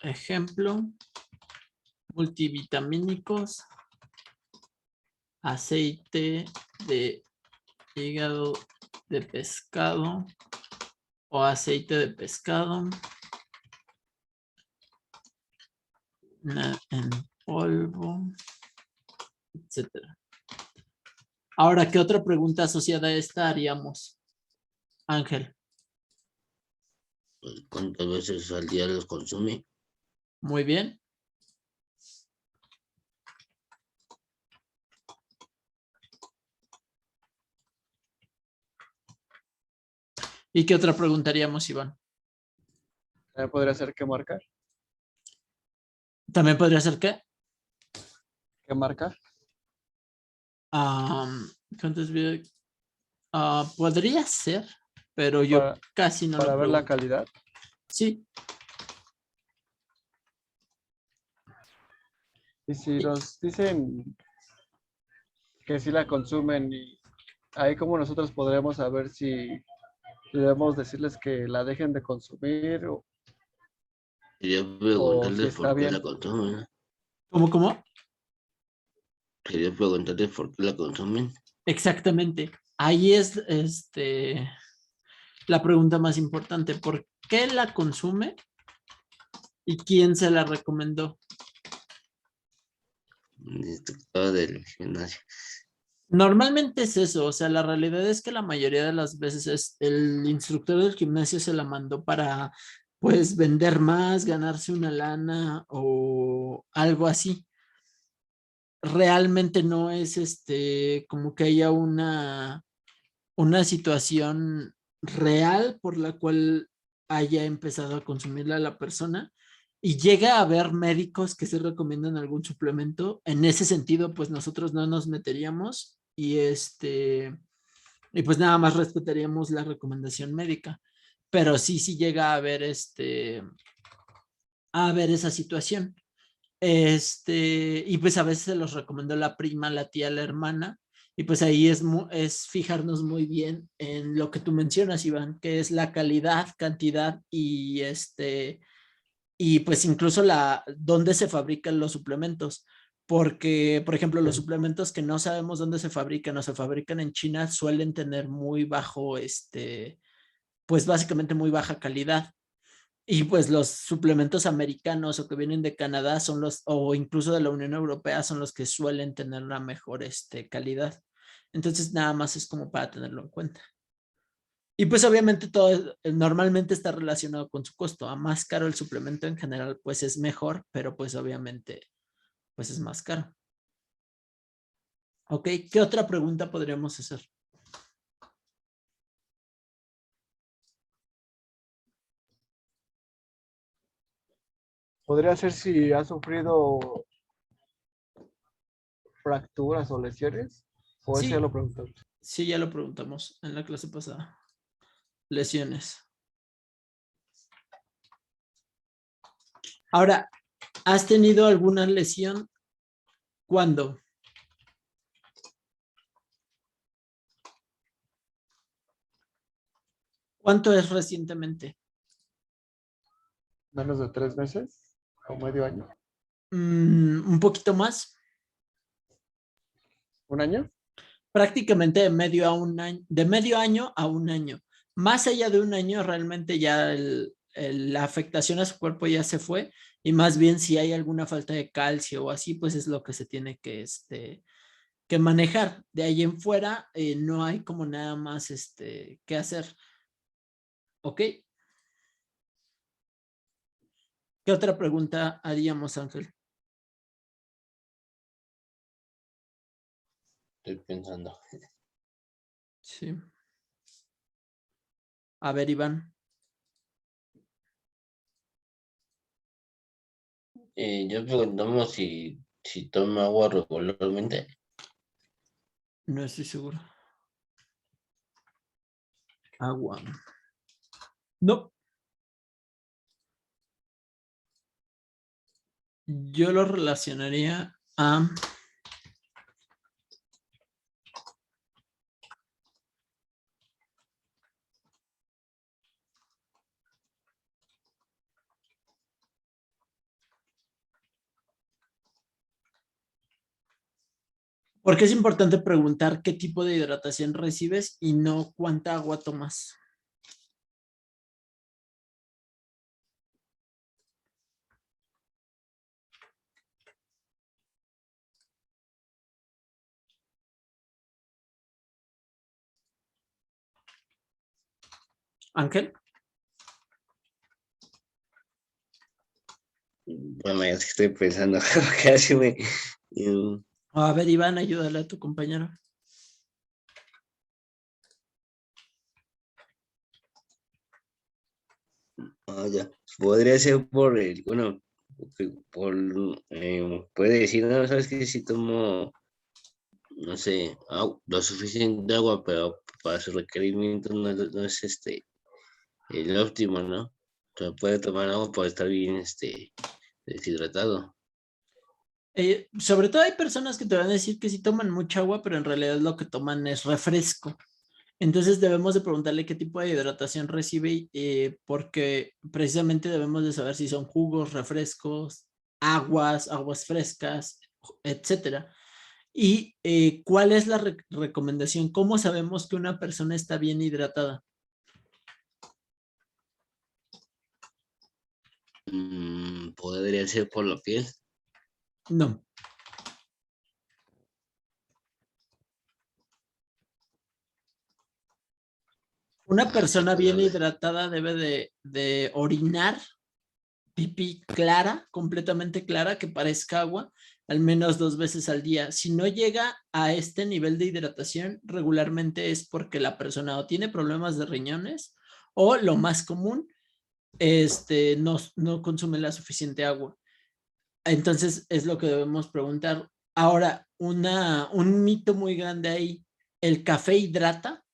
Ejemplo: multivitamínicos, aceite de hígado de pescado o aceite de pescado en polvo, etcétera. Ahora, ¿qué otra pregunta asociada a esta haríamos, Ángel? Pues, ¿cuántas veces al día los consume? Muy bien. ¿Y qué otra preguntaríamos, Iván? También podría ser qué marca. También podría ser que ¿Qué marca? ¿cuántos videos? Podría ser, pero yo Para, casi no lo para ver la pregunto. calidad. Sí. Y si nos dicen que sí la consumen, y ahí como nosotros podremos saber si debemos decirles que la dejen de consumir Quería o si preguntarle está por qué la bien. consumen. ¿Cómo? Quería preguntarle por qué la consumen. Exactamente. Ahí es la pregunta más importante. ¿Por qué la consume y quién se la recomendó? El instructor del gimnasio. Normalmente es eso, o sea, la realidad es que la mayoría de las veces es el instructor del gimnasio se la mandó para, pues, vender más, ganarse una lana o algo así. Realmente no es como que haya una situación real por la cual haya empezado a consumirla la persona y llega a haber médicos que se recomiendan algún suplemento. En ese sentido, pues nosotros no nos meteríamos y pues nada más respetaríamos la recomendación médica. Pero sí llega a haber a haber esa situación. Y pues a veces se los recomendó la prima, la tía, la hermana, y pues ahí es fijarnos muy bien en lo que tú mencionas, Iván, que es la calidad, cantidad y pues incluso dónde se fabrican los suplementos. Porque, por ejemplo, los suplementos que no sabemos dónde se fabrican o se fabrican en China suelen tener muy bajo, pues básicamente muy baja calidad. Y pues los suplementos americanos o que vienen de Canadá son o incluso de la Unión Europea son los que suelen tener una mejor calidad. Entonces nada más es como para tenerlo en cuenta. Y pues obviamente todo normalmente está relacionado con su costo. A más caro el suplemento en general, pues es mejor, pero pues obviamente pues es más caro. Ok, ¿qué otra pregunta podríamos hacer? Podría ser si ha sufrido fracturas o lesiones, o eso ya Sí, lo preguntaste. sí, ya lo preguntamos en la clase pasada. Lesiones. Ahora, ¿has tenido alguna lesión? ¿Cuándo? ¿Cuánto es recientemente? Menos de 3 meses o medio año. Un poquito más, ¿Un año? prácticamente de medio a un año, de medio año a un año. Más allá de un año, realmente ya la afectación a su cuerpo ya se fue y más bien si hay alguna falta de calcio o así, pues es lo que se tiene que manejar. De ahí en fuera, no hay como nada más que hacer. ¿Ok? ¿Qué otra pregunta haríamos, Ángel? Estoy pensando. Sí. A ver, Iván. Yo preguntamos si toma agua regularmente. No estoy seguro. Agua. No. Yo lo relacionaría a... Porque es importante preguntar qué tipo de hidratación recibes y no cuánta agua tomas. Ángel. Bueno, es que estoy pensando, casi me... eh, A ver, Iván, ayúdale a tu compañero. ya. Podría ser por bueno, puede decir, no, sabes que si tomo, no sé, lo suficiente agua, pero para su requerimiento no es el óptimo, ¿no? O sea, puede tomar agua para estar bien deshidratado. Sobre todo hay personas que te van a decir que sí toman mucha agua, pero en realidad lo que toman es refresco. Entonces debemos de preguntarle qué tipo de hidratación recibe, porque precisamente debemos de saber si son jugos, refrescos, aguas frescas, etcétera. Y ¿cuál es la recomendación? ¿Cómo sabemos que una persona está bien hidratada? Podría ser por la piel. No. Una persona bien hidratada debe de orinar pipí clara, completamente clara, que parezca agua, al menos 2 veces al día. Si no llega a este nivel de hidratación, regularmente es porque la persona o tiene problemas de riñones o lo más común, no consume la suficiente agua. Entonces es lo que debemos preguntar. Ahora, un mito muy grande ahí, ¿el café hidrata?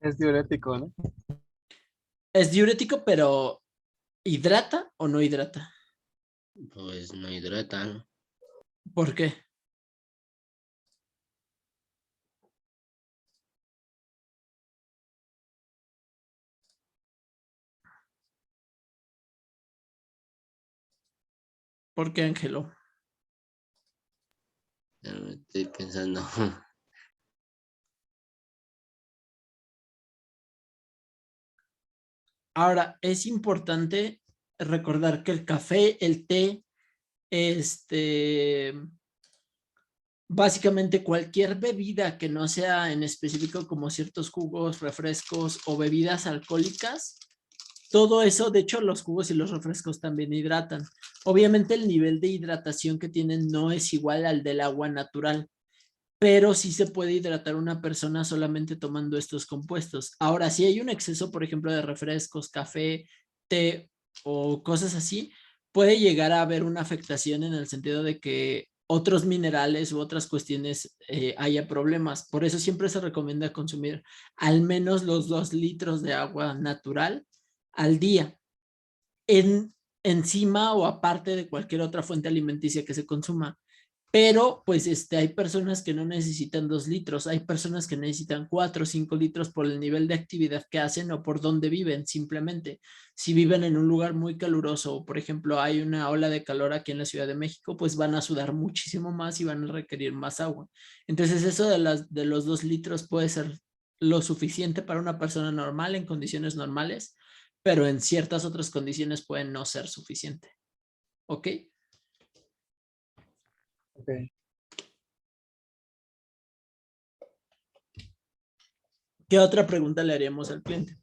Es diurético, ¿no? Es diurético, pero ¿hidrata o no hidrata? Pues no hidratan. ¿Por qué? ¿Por qué, Ángelo? Ya me estoy pensando. Ahora, es importante recordar que el café, el té, básicamente cualquier bebida que no sea en específico como ciertos jugos, refrescos o bebidas alcohólicas, todo eso, de hecho, los jugos y los refrescos también hidratan. Obviamente el nivel de hidratación que tienen no es igual al del agua natural, pero sí se puede hidratar una persona solamente tomando estos compuestos. Ahora, si hay un exceso, por ejemplo, de refrescos, café, té o cosas así, puede llegar a haber una afectación en el sentido de que otros minerales u otras cuestiones haya problemas. Por eso siempre se recomienda consumir al menos los 2 litros de agua natural al día, encima o aparte de cualquier otra fuente alimenticia que se consuma. Pero pues hay personas que no necesitan 2 litros, hay personas que necesitan 4 o 5 litros por el nivel de actividad que hacen o por donde viven simplemente. Si viven en un lugar muy caluroso, por ejemplo, hay una ola de calor aquí en la Ciudad de México, pues van a sudar muchísimo más y van a requerir más agua. Entonces eso de los 2 litros puede ser lo suficiente para una persona normal en condiciones normales, pero en ciertas otras condiciones pueden no ser suficiente. ¿Ok? Ok. ¿Qué otra pregunta le haríamos al cliente?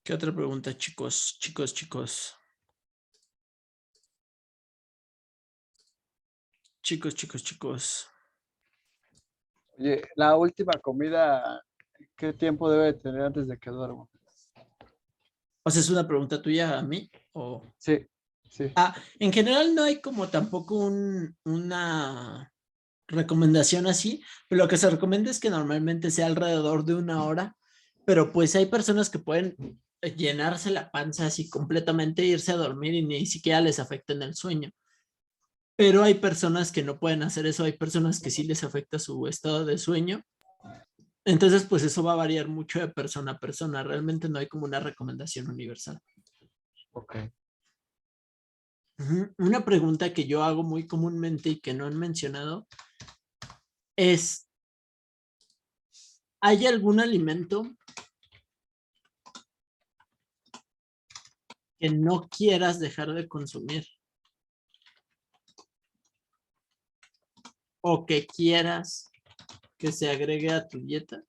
¿Qué otra pregunta, chicos? Chicos. Oye, la última comida, ¿qué tiempo debe tener antes de que duermo? O sea, ¿es una pregunta tuya a mí? O... Sí, sí. En general no hay como tampoco una recomendación así, pero lo que se recomienda es que normalmente sea alrededor de 1 hora, pero pues hay personas que pueden llenarse la panza así completamente, irse a dormir y ni siquiera les afecta en el sueño. Pero hay personas que no pueden hacer eso, hay personas que sí les afecta su estado de sueño. Entonces, pues eso va a variar mucho de persona a persona. Realmente no hay como una recomendación universal. Ok. Una pregunta que yo hago muy comúnmente y que no han mencionado es, ¿hay algún alimento que no quieras dejar de consumir o que quieras que se agregue a tu dieta,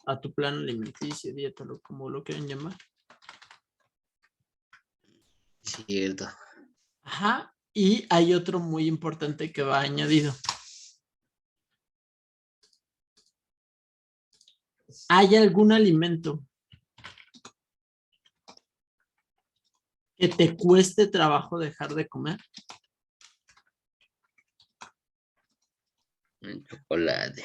a tu plan alimenticio, dieta, como lo quieran llamar? Cierto. Ajá, y hay otro muy importante que va añadido. ¿Hay algún alimento que te cueste trabajo dejar de comer? El chocolate.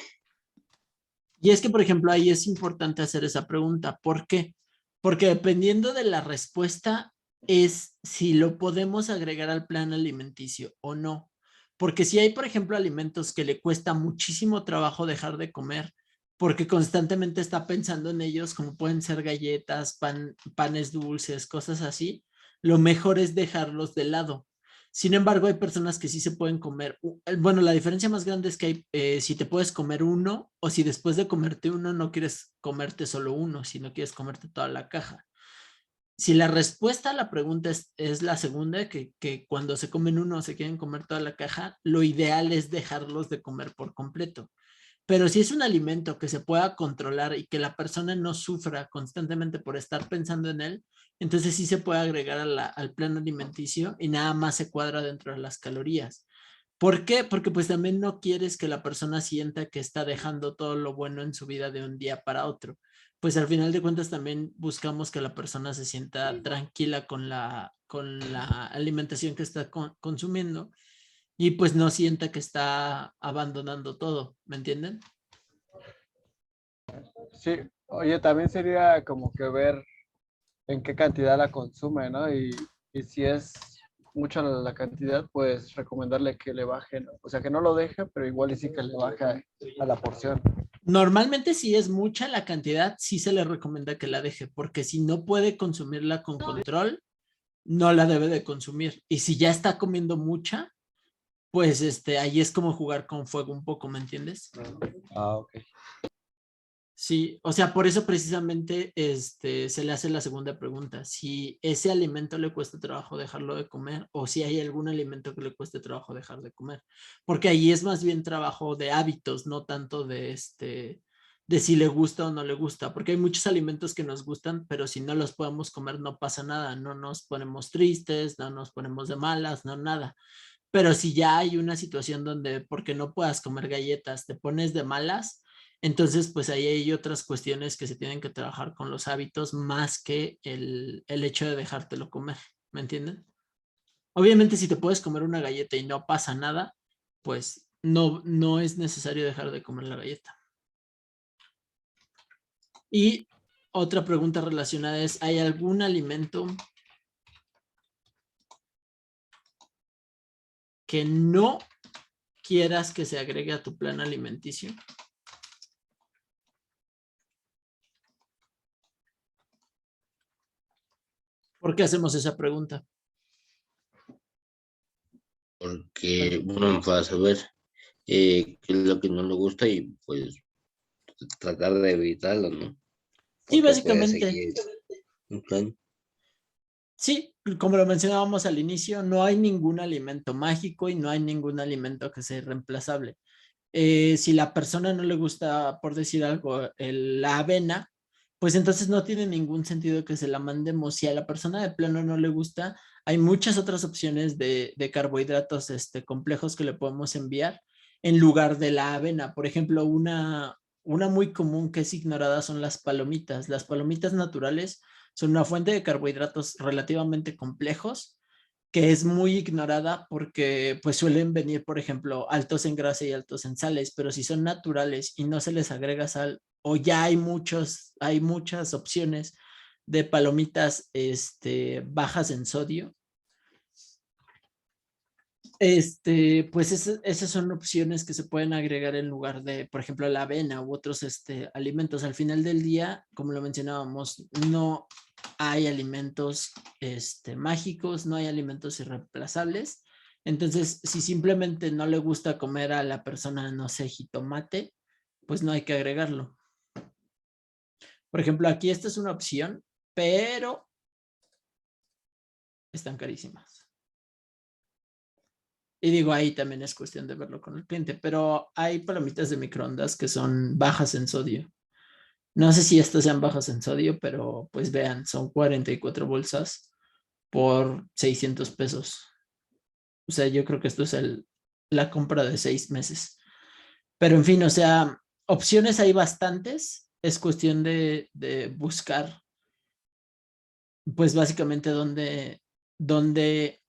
Y es que, por ejemplo, ahí es importante hacer esa pregunta. ¿Por qué? Porque dependiendo de la respuesta es si lo podemos agregar al plan alimenticio o no. Porque si hay, por ejemplo, alimentos que le cuesta muchísimo trabajo dejar de comer, porque constantemente está pensando en ellos, como pueden ser galletas, panes dulces, cosas así, lo mejor es dejarlos de lado. Sin embargo, hay personas que sí se pueden comer. Bueno, la diferencia más grande es que hay, si te puedes comer uno o si después de comerte uno no quieres comerte solo uno, si no quieres comerte toda la caja. Si la respuesta a la pregunta es la segunda, que cuando se comen uno se quieren comer toda la caja, lo ideal es dejarlos de comer por completo. Pero si es un alimento que se pueda controlar y que la persona no sufra constantemente por estar pensando en él, entonces sí se puede agregar al plan alimenticio y nada más se cuadra dentro de las calorías. ¿Por qué? Porque pues también no quieres que la persona sienta que está dejando todo lo bueno en su vida de un día para otro. Pues al final de cuentas también buscamos que la persona se sienta tranquila con la alimentación que está consumiendo y pues no sienta que está abandonando todo, ¿me entienden? Sí, oye, también sería como que ver en qué cantidad la consume, ¿no? Y si es mucha la cantidad, pues recomendarle que le baje, ¿no? O sea, que no lo deje, pero igual y sí que le baje a la porción. Normalmente si es mucha la cantidad, sí se le recomienda que la deje, porque si no puede consumirla con control, no la debe de consumir. Y si ya está comiendo mucha, pues ahí es como jugar con fuego un poco, ¿me entiendes? Ah, ok. Sí, o sea, por eso precisamente se le hace la segunda pregunta, si ese alimento le cuesta trabajo dejarlo de comer o si hay algún alimento que le cueste trabajo dejar de comer, porque ahí es más bien trabajo de hábitos, no tanto de si le gusta o no le gusta, porque hay muchos alimentos que nos gustan, pero si no los podemos comer no pasa nada, no nos ponemos tristes, no nos ponemos de malas, no nada. Pero si ya hay una situación donde porque no puedas comer galletas te pones de malas, entonces pues ahí hay otras cuestiones que se tienen que trabajar con los hábitos más que el hecho de dejártelo comer, ¿me entienden? Obviamente si te puedes comer una galleta y no pasa nada, pues no es necesario dejar de comer la galleta. Y otra pregunta relacionada es, ¿hay algún alimento que no quieras que se agregue a tu plan alimenticio? ¿Por qué hacemos esa pregunta? Porque, bueno, para saber qué es lo que no le gusta y pues tratar de evitarlo, ¿no? Sí, Porque puede básicamente. seguir un plan. Sí, como lo mencionábamos al inicio, no hay ningún alimento mágico y no hay ningún alimento que sea irreemplazable. Si la persona no le gusta, por decir algo, la avena, pues entonces no tiene ningún sentido que se la mandemos. Si a la persona de plano no le gusta, hay muchas otras opciones de carbohidratos complejos que le podemos enviar en lugar de la avena. Por ejemplo, una muy común que es ignorada son las palomitas. Las palomitas naturales son una fuente de carbohidratos relativamente complejos que es muy ignorada porque pues suelen venir, por ejemplo, altos en grasa y altos en sales, pero si son naturales y no se les agrega sal o ya hay muchas opciones de palomitas bajas en sodio, pues esas son opciones que se pueden agregar en lugar de, por ejemplo, la avena u otros alimentos. Al final del día, como lo mencionábamos, no hay alimentos mágicos, no hay alimentos irreemplazables. Entonces, si simplemente no le gusta comer a la persona, no sé, jitomate, pues no hay que agregarlo. Por ejemplo, aquí esta es una opción, pero están carísimas. Y digo, ahí también es cuestión de verlo con el cliente, pero hay palomitas de microondas que son bajas en sodio. No sé si estas sean bajas en sodio, pero pues vean, son 44 bolsas por 600 pesos. O sea, yo creo que esto es la compra de 6 meses. Pero en fin, o sea, opciones hay bastantes. Es cuestión de buscar, pues básicamente dónde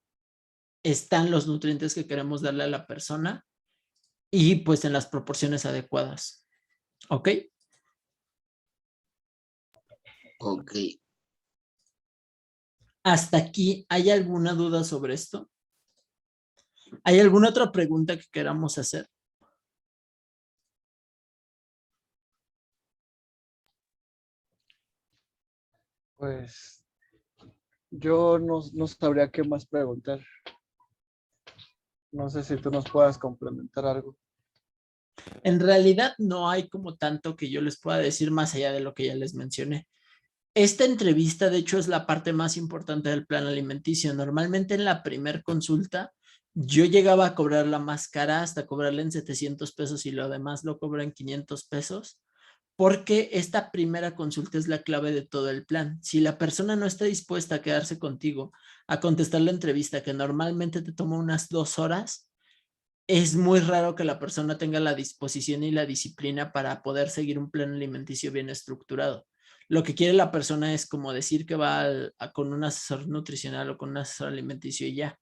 están los nutrientes que queremos darle a la persona y pues en las proporciones adecuadas. ¿Ok? Ok. Hasta aquí, ¿hay alguna duda sobre esto? ¿Hay alguna otra pregunta que queramos hacer? Pues yo no sabría qué más preguntar. No sé si tú nos puedas complementar algo. En realidad no hay como tanto que yo les pueda decir más allá de lo que ya les mencioné. Esta entrevista, de hecho, es la parte más importante del plan alimenticio. Normalmente en la primer consulta, yo llegaba a cobrar la más cara hasta cobrarle en 700 pesos y lo demás lo cobro en 500 pesos, porque esta primera consulta es la clave de todo el plan. Si la persona no está dispuesta a quedarse contigo, a contestar la entrevista, que normalmente te toma unas 2 horas, es muy raro que la persona tenga la disposición y la disciplina para poder seguir un plan alimenticio bien estructurado. Lo que quiere la persona es como decir que va con un asesor nutricional o con un asesor alimenticio y ya.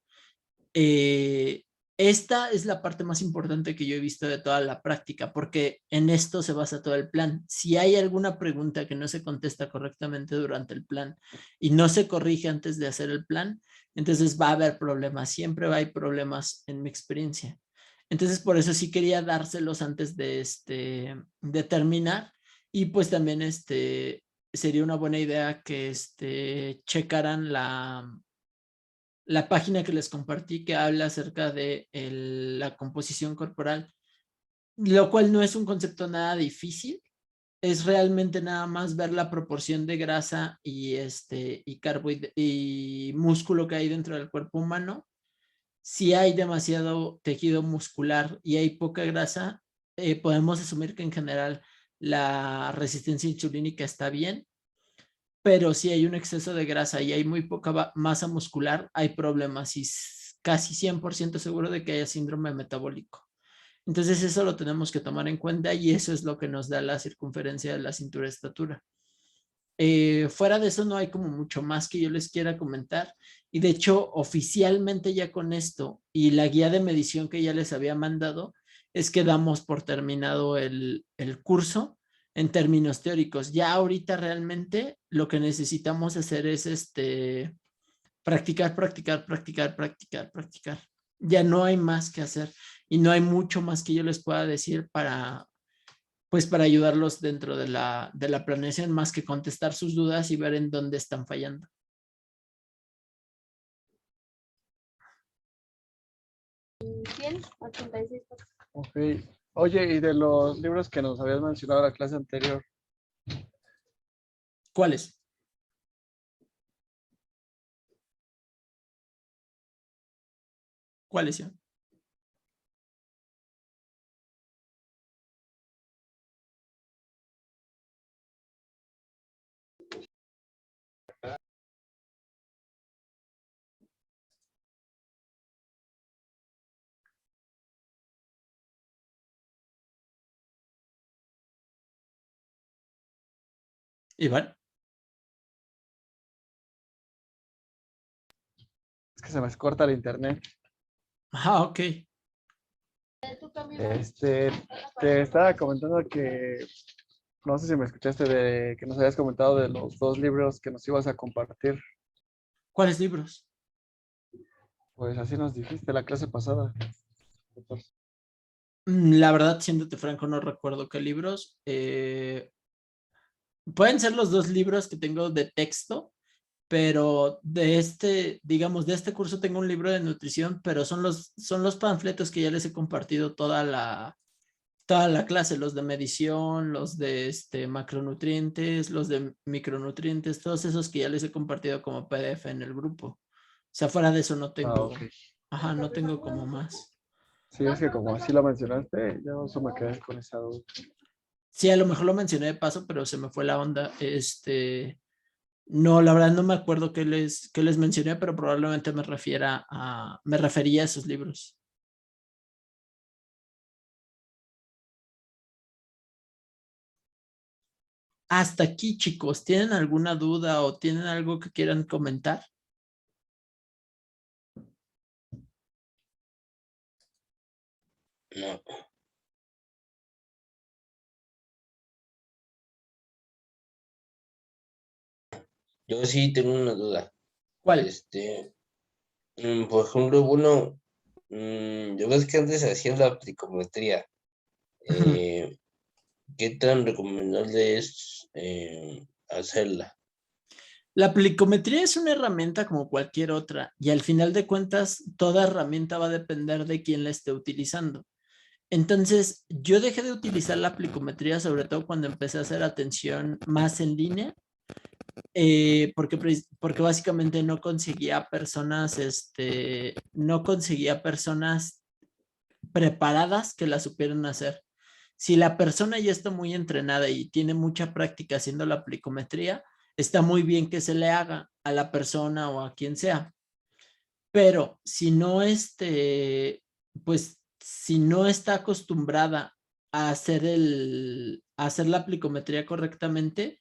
Eh, Esta es la parte más importante que yo he visto de toda la práctica, porque en esto se basa todo el plan. Si hay alguna pregunta que no se contesta correctamente durante el plan y no se corrige antes de hacer el plan, entonces va a haber problemas. Siempre hay problemas en mi experiencia. Entonces, por eso sí quería dárselos antes de terminar. Y pues también sería una buena idea que checaran la página que les compartí que habla acerca de la composición corporal, lo cual no es un concepto nada difícil. Es realmente nada más ver la proporción de grasa y músculo que hay dentro del cuerpo humano. Si hay demasiado tejido muscular y hay poca grasa, podemos asumir que en general la resistencia insulínica está bien, pero si hay un exceso de grasa y hay muy poca masa muscular, hay problemas y casi 100% seguro de que haya síndrome metabólico. Entonces eso lo tenemos que tomar en cuenta y eso es lo que nos da la circunferencia de la cintura de estatura. Fuera de eso no hay como mucho más que yo les quiera comentar, y de hecho oficialmente ya con esto y la guía de medición que ya les había mandado es que damos por terminado el curso en términos teóricos. Ya ahorita realmente lo que necesitamos hacer es practicar, practicar, practicar, practicar, practicar. Ya no hay más que hacer y no hay mucho más que yo les pueda decir para ayudarlos dentro de la planeación, más que contestar sus dudas y ver en dónde están fallando. Ok. Oye, y de los libros que nos habías mencionado en la clase anterior, ¿Cuáles? ¿Cuáles, Iván? Iván. es que se me corta el internet. Ah, ok. Te estaba comentando que, no sé si me escuchaste, de que nos habías comentado de los dos libros que nos ibas a compartir. ¿Cuáles libros? Pues así nos dijiste la clase pasada. La verdad, siéndote franco, no recuerdo qué libros. Pueden ser los dos libros que tengo de texto, pero digamos, de este curso tengo un libro de nutrición, pero son los panfletos que ya les he compartido toda la clase, los de medición, los de macronutrientes, los de micronutrientes, todos esos que ya les he compartido como PDF en el grupo. O sea, fuera de eso no Ah, tengo, ok. ajá, no tengo como más. Sí, es que como así lo mencionaste, yo solo me quedé con esa duda. Sí, a lo mejor lo mencioné de paso, pero se me fue la onda. No, la verdad no me acuerdo qué les mencioné, pero probablemente me refería a esos libros. Hasta aquí, chicos, ¿tienen alguna duda o tienen algo que quieran comentar? No. Yo sí tengo una duda. ¿Cuál? Por ejemplo, bueno, yo ves que antes hacías la psicometría. eh, ¿Qué tan recomendable es hacerla? La plicometría es una herramienta como cualquier otra y al final de cuentas toda herramienta va a depender de quién la esté utilizando. Entonces, yo dejé de utilizar la plicometría sobre todo cuando empecé a hacer atención más en línea, porque básicamente no conseguía personas, no conseguía personas preparadas que la supieran hacer. Si la persona ya está muy entrenada y tiene mucha práctica haciendo la plicometría, está muy bien que se le haga a la persona o a quien sea. Pero si no, pues si no está acostumbrada a a hacer la plicometría correctamente,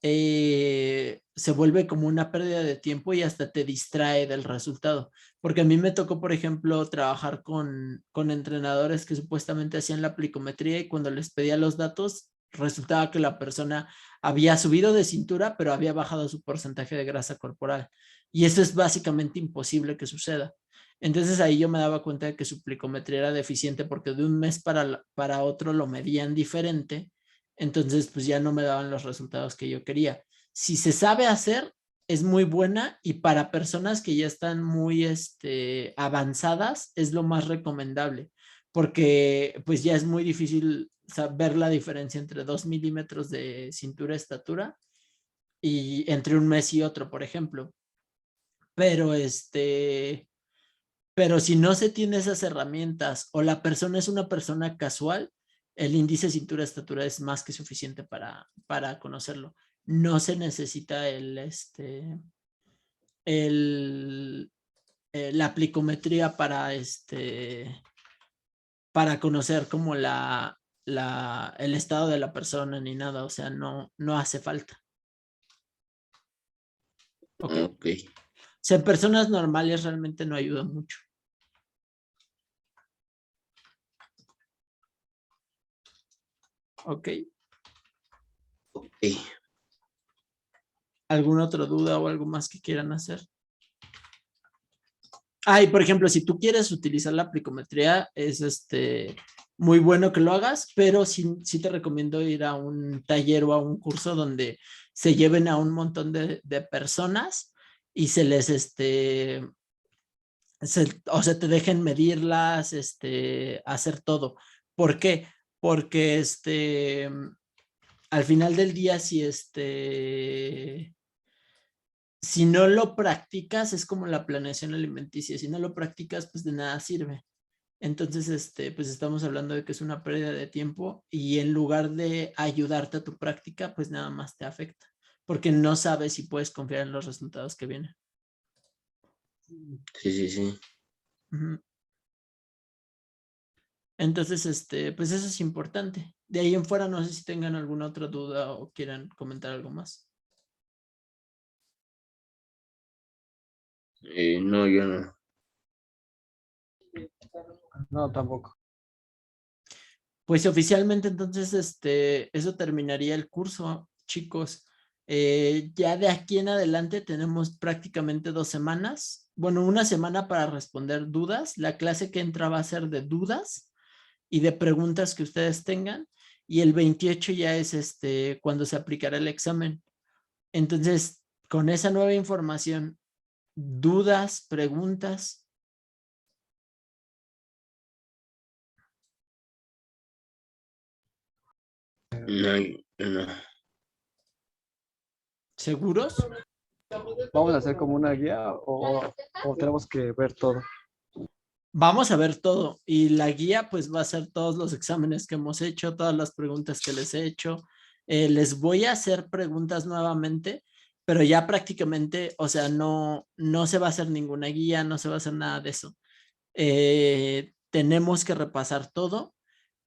se vuelve como una pérdida de tiempo y hasta te distrae del resultado. Porque a mí me tocó, por ejemplo, trabajar con entrenadores que supuestamente hacían la plicometría y cuando les pedía los datos, resultaba que la persona había subido de cintura, pero había bajado su porcentaje de grasa corporal. Y eso es básicamente imposible que suceda. Entonces ahí yo me daba cuenta de que su plicometría era deficiente porque de un mes para otro lo medían diferente, entonces pues ya no me daban los resultados que yo quería. Si se sabe hacer, es muy buena y para personas que ya están muy avanzadas es lo más recomendable, porque pues ya es muy difícil saber la diferencia entre 2 milímetros de cintura estatura y entre un mes y otro, por ejemplo. Pero pero si no se tiene esas herramientas o la persona es una persona casual, el índice cintura-estatura es más que suficiente para conocerlo. No se necesita el, la plicometría para conocer como el estado de la persona ni nada, o sea, no hace falta. ¿Ok? O Ok. sea, en personas normales realmente no ayuda mucho. ¿Ok? Ok. ¿Alguna otra duda o algo más que quieran hacer? Ah, y por ejemplo, si tú quieres utilizar la plicometría, es muy bueno que lo hagas, pero sí te recomiendo ir a un taller o a un curso donde se lleven a un montón de personas y o sea, te dejen medirlas, hacer todo. ¿Por qué? Porque al final del día, si no lo practicas, es como la planeación alimenticia. Si no lo practicas, pues de nada sirve. Entonces, pues estamos hablando de que es una pérdida de tiempo y en lugar de ayudarte a tu práctica, pues nada más te afecta, porque no sabes si puedes confiar en los resultados que vienen. Sí, sí, sí. Ujú. Entonces, pues eso es importante. De ahí en fuera, no sé si tengan alguna otra duda o quieran comentar algo más. No, yo no. No, tampoco. Pues oficialmente entonces, eso terminaría el curso, chicos. Ya de aquí en adelante tenemos prácticamente 2 semanas. Bueno, una semana para responder dudas. La clase que entra va a ser de dudas y de preguntas que ustedes tengan. Y el 28 ya es cuando se aplicará el examen. Entonces, con esa nueva información, dudas, preguntas. No, no. ¿Seguros? ¿Vamos a hacer como una guía o tenemos que ver todo? Vamos a ver todo y la guía pues va a ser todos los exámenes que hemos hecho, todas las preguntas que les he hecho. Les voy a hacer preguntas nuevamente, pero ya prácticamente, o sea, no se va a hacer ninguna guía, no se va a hacer nada de eso. Tenemos que repasar todo,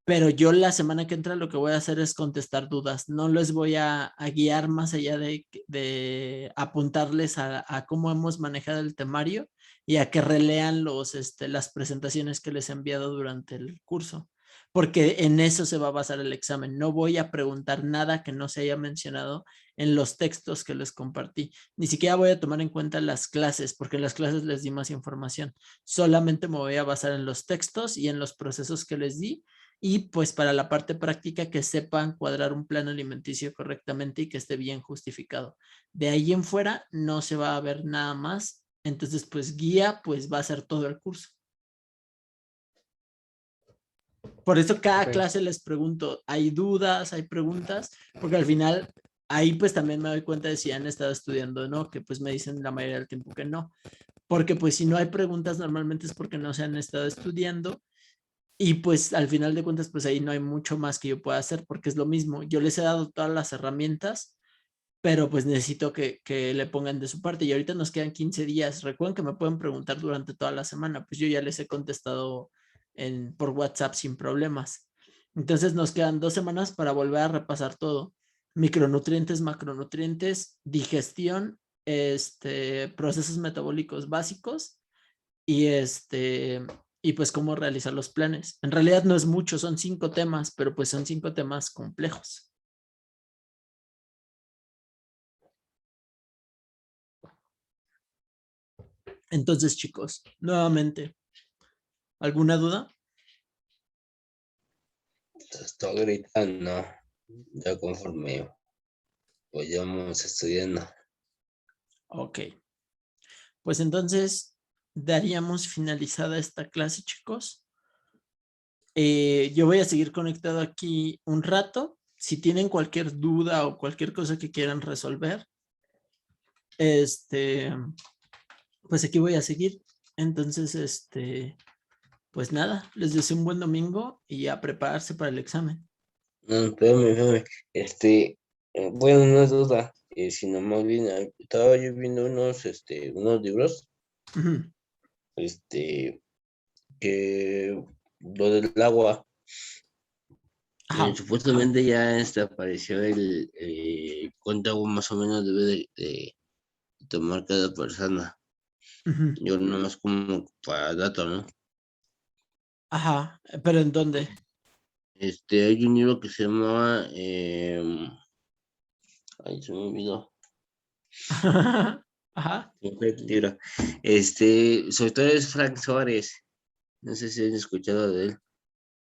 pero yo la semana que entra lo que voy a hacer es contestar dudas. No les voy a guiar más allá de apuntarles a cómo hemos manejado el temario y a que relean las presentaciones que les he enviado durante el curso. porque en eso se va a basar el examen. No voy a preguntar nada que no se haya mencionado en los textos que les compartí. Ni siquiera voy a tomar en cuenta las clases, porque en las clases les di más información. Solamente me voy a basar en los textos y en los procesos que les di. Y pues para la parte práctica, que sepan cuadrar un plan alimenticio correctamente y que esté bien justificado. De ahí en fuera no se va a ver nada más. Entonces, pues guía, pues va a ser todo el curso. Por eso cada Ok. clase les pregunto, ¿hay dudas, hay preguntas? Porque al final ahí pues también me doy cuenta de si han estado estudiando o no, que pues me dicen la mayoría del tiempo que no. Porque pues si no hay preguntas normalmente es porque no se han estado estudiando y pues al final de cuentas pues ahí no hay mucho más que yo pueda hacer porque es lo mismo. Yo les he dado todas las herramientas, pero pues necesito que le pongan de su parte y ahorita nos quedan 15 días. Recuerden que me pueden preguntar durante toda la semana, pues yo ya les he contestado por WhatsApp sin problemas. Entonces nos quedan 2 semanas para volver a repasar todo. Micronutrientes, macronutrientes, digestión, procesos metabólicos básicos y y pues cómo realizar los planes. En realidad no es mucho, son 5 temas, pero pues son 5 temas complejos. Entonces, chicos, nuevamente, ¿alguna duda? Hasta ahorita no, ya conforme vayamos estudiando. Ok, pues entonces daríamos finalizada esta clase, chicos. Yo voy a seguir conectado aquí un rato. Si tienen cualquier duda o cualquier cosa que quieran resolver, pues aquí voy a seguir. Entonces, pues nada, les deseo un buen domingo y a prepararse para el examen. No, espérame. Bueno, una duda. Si no más bien, estaba yo viendo unos libros, Ujú. que lo del agua, Ajá. supuestamente ya apareció cuánto agua más o menos debe de tomar cada persona. Ujú. Yo nomás como para dato, ¿no? Ajá, pero ¿en dónde? Hay un libro que se llamaba, ay, se me olvidó. Ajá. No sé el libro. Sobre todo es Frank Suárez. No sé si han escuchado de él.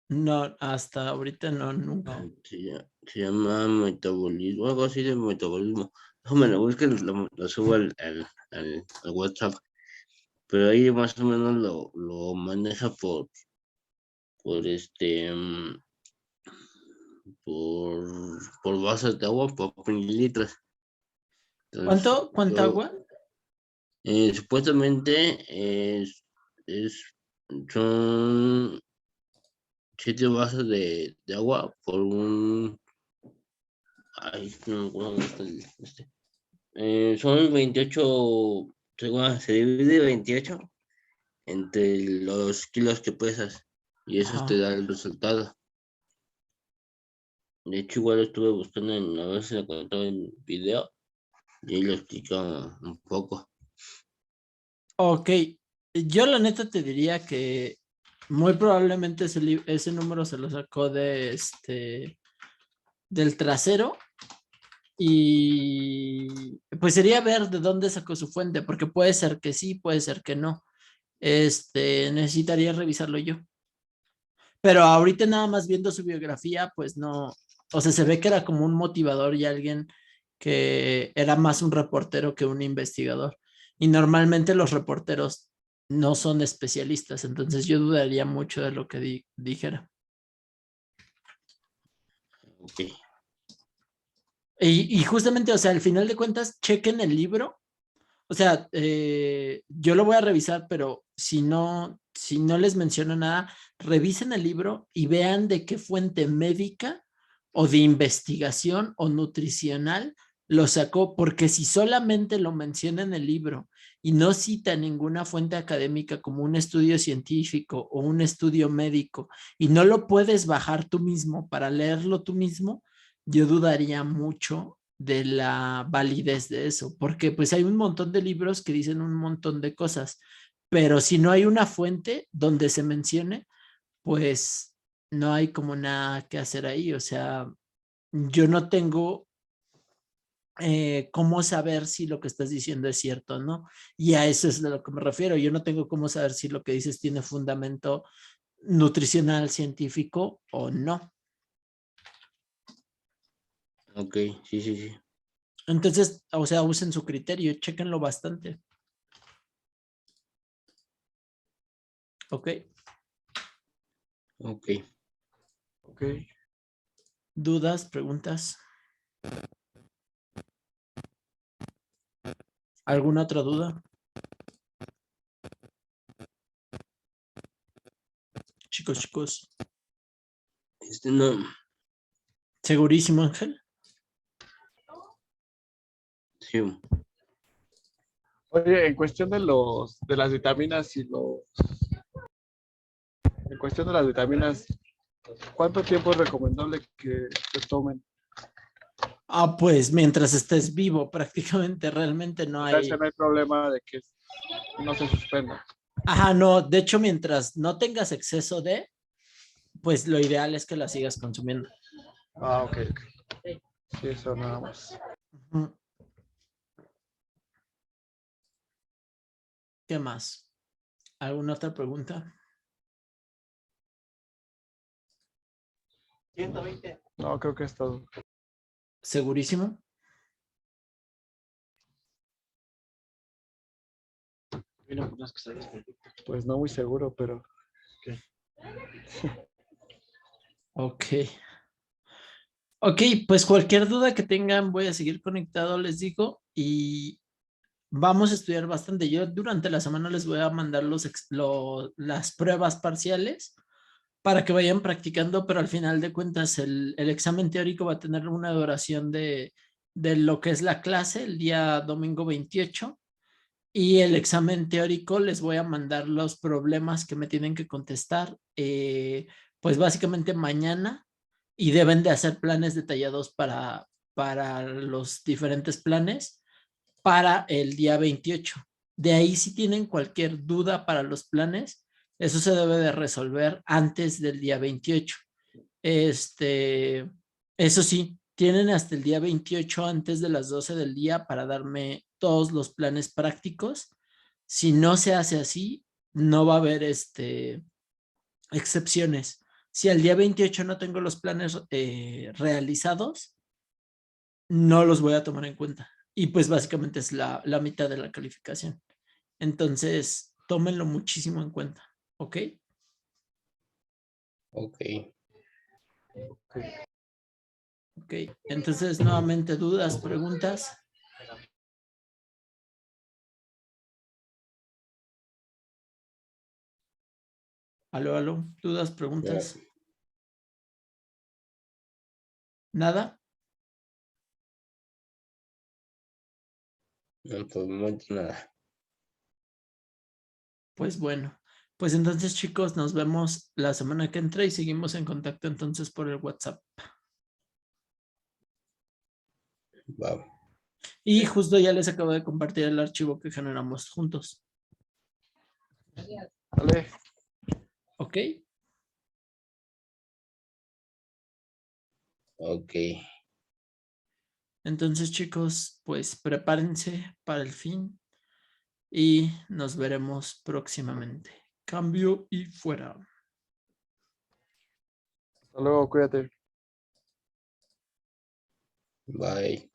No, hasta ahorita no, nunca. No. Se llama Metabolismo, algo así de metabolismo. Déjame lo busco, lo subo al WhatsApp. Pero ahí más o menos lo maneja por por vasos de agua, por mililitros. Entonces, ¿Cuánta agua? supuestamente es, son 7 vasos de agua por un. Ay, no me acuerdo dónde está son 28, se divide 28 entre los kilos que pesas y eso te Ajá. da el resultado. De hecho, igual estuve buscando a ver si lo encontraba en video y ahí lo explica un poco. Ok, yo la neta te diría que muy probablemente ese número se lo sacó del trasero y pues sería ver de dónde sacó su fuente, porque puede ser que sí, puede ser que no. Necesitaría revisarlo yo. Pero ahorita nada más viendo su biografía, pues no, o sea, se ve que era como un motivador y alguien que era más un reportero que un investigador. Y normalmente los reporteros no son especialistas, entonces yo dudaría mucho de lo que dijera. Ok. Y justamente, o sea, al final de cuentas, chequen el libro. O sea, yo lo voy a revisar, pero si no les menciono nada, revisen el libro y vean de qué fuente médica o de investigación o nutricional lo sacó, porque si solamente lo menciona en el libro y no cita ninguna fuente académica como un estudio científico o un estudio médico y no lo puedes bajar tú mismo para leerlo tú mismo, yo dudaría mucho de la validez de eso, porque pues hay un montón de libros que dicen un montón de cosas, pero si no hay una fuente donde se mencione, pues no hay como nada que hacer ahí. O sea, yo no tengo cómo saber si lo que estás diciendo es cierto o no. Y a eso es de lo que me refiero. Yo no tengo cómo saber si lo que dices tiene fundamento nutricional, científico o no. Ok, sí, sí, sí. Entonces, o sea, usen su criterio, chéquenlo bastante. Ok. Ok. Ok. ¿Dudas, preguntas? ¿Alguna otra duda? Chicos. No, ¿Segurísimo, Ángel? sí. Oye, en cuestión de las vitaminas en cuestión de las vitaminas, ¿cuánto tiempo es recomendable que se tomen? Ah, pues mientras estés vivo, prácticamente realmente no O sea, ese hay. no hay problema de que no se suspenda. Ajá, no, de hecho, mientras no tengas exceso de, pues lo ideal es que la sigas consumiendo. Ah, ok, ok. Sí, eso nada más. Ujú. ¿Qué más? ¿Alguna otra pregunta? 120. No, creo que es todo. ¿Segurísimo? Pues no muy seguro, pero Ok. Ok, pues cualquier duda que tengan, voy a seguir conectado, les digo, y vamos a estudiar bastante. Yo durante la semana les voy a mandar las pruebas parciales para que vayan practicando, pero al final de cuentas el examen teórico va a tener una duración de lo que es la clase el día domingo 28 y el examen teórico les voy a mandar los problemas que me tienen que contestar, pues básicamente mañana y deben de hacer planes detallados para los diferentes planes para el día 28. De ahí, si tienen cualquier duda para los planes, eso se debe de resolver antes del día 28. Eso sí, tienen hasta el día 28 antes de las 12 del día para darme todos los planes prácticos. Si no se hace así, no va a haber excepciones. Si al día 28 no tengo los planes realizados, no los voy a tomar en cuenta. Y pues básicamente es la mitad de la calificación. Entonces, tómenlo muchísimo en cuenta, ¿ok? Ok. Ok, entonces nuevamente dudas, preguntas. Aló, dudas, No, preguntas. ¿Nada? no, por el momento nada. Pues bueno, pues entonces chicos, nos vemos la semana que entra y seguimos en contacto entonces por el WhatsApp. Va. Y justo ya les acabo de compartir el archivo que generamos juntos, vale. ¿ok? Ok. Entonces chicos, pues prepárense para el fin y nos veremos próximamente. Cambio y fuera. Hasta luego, cuídate. Bye.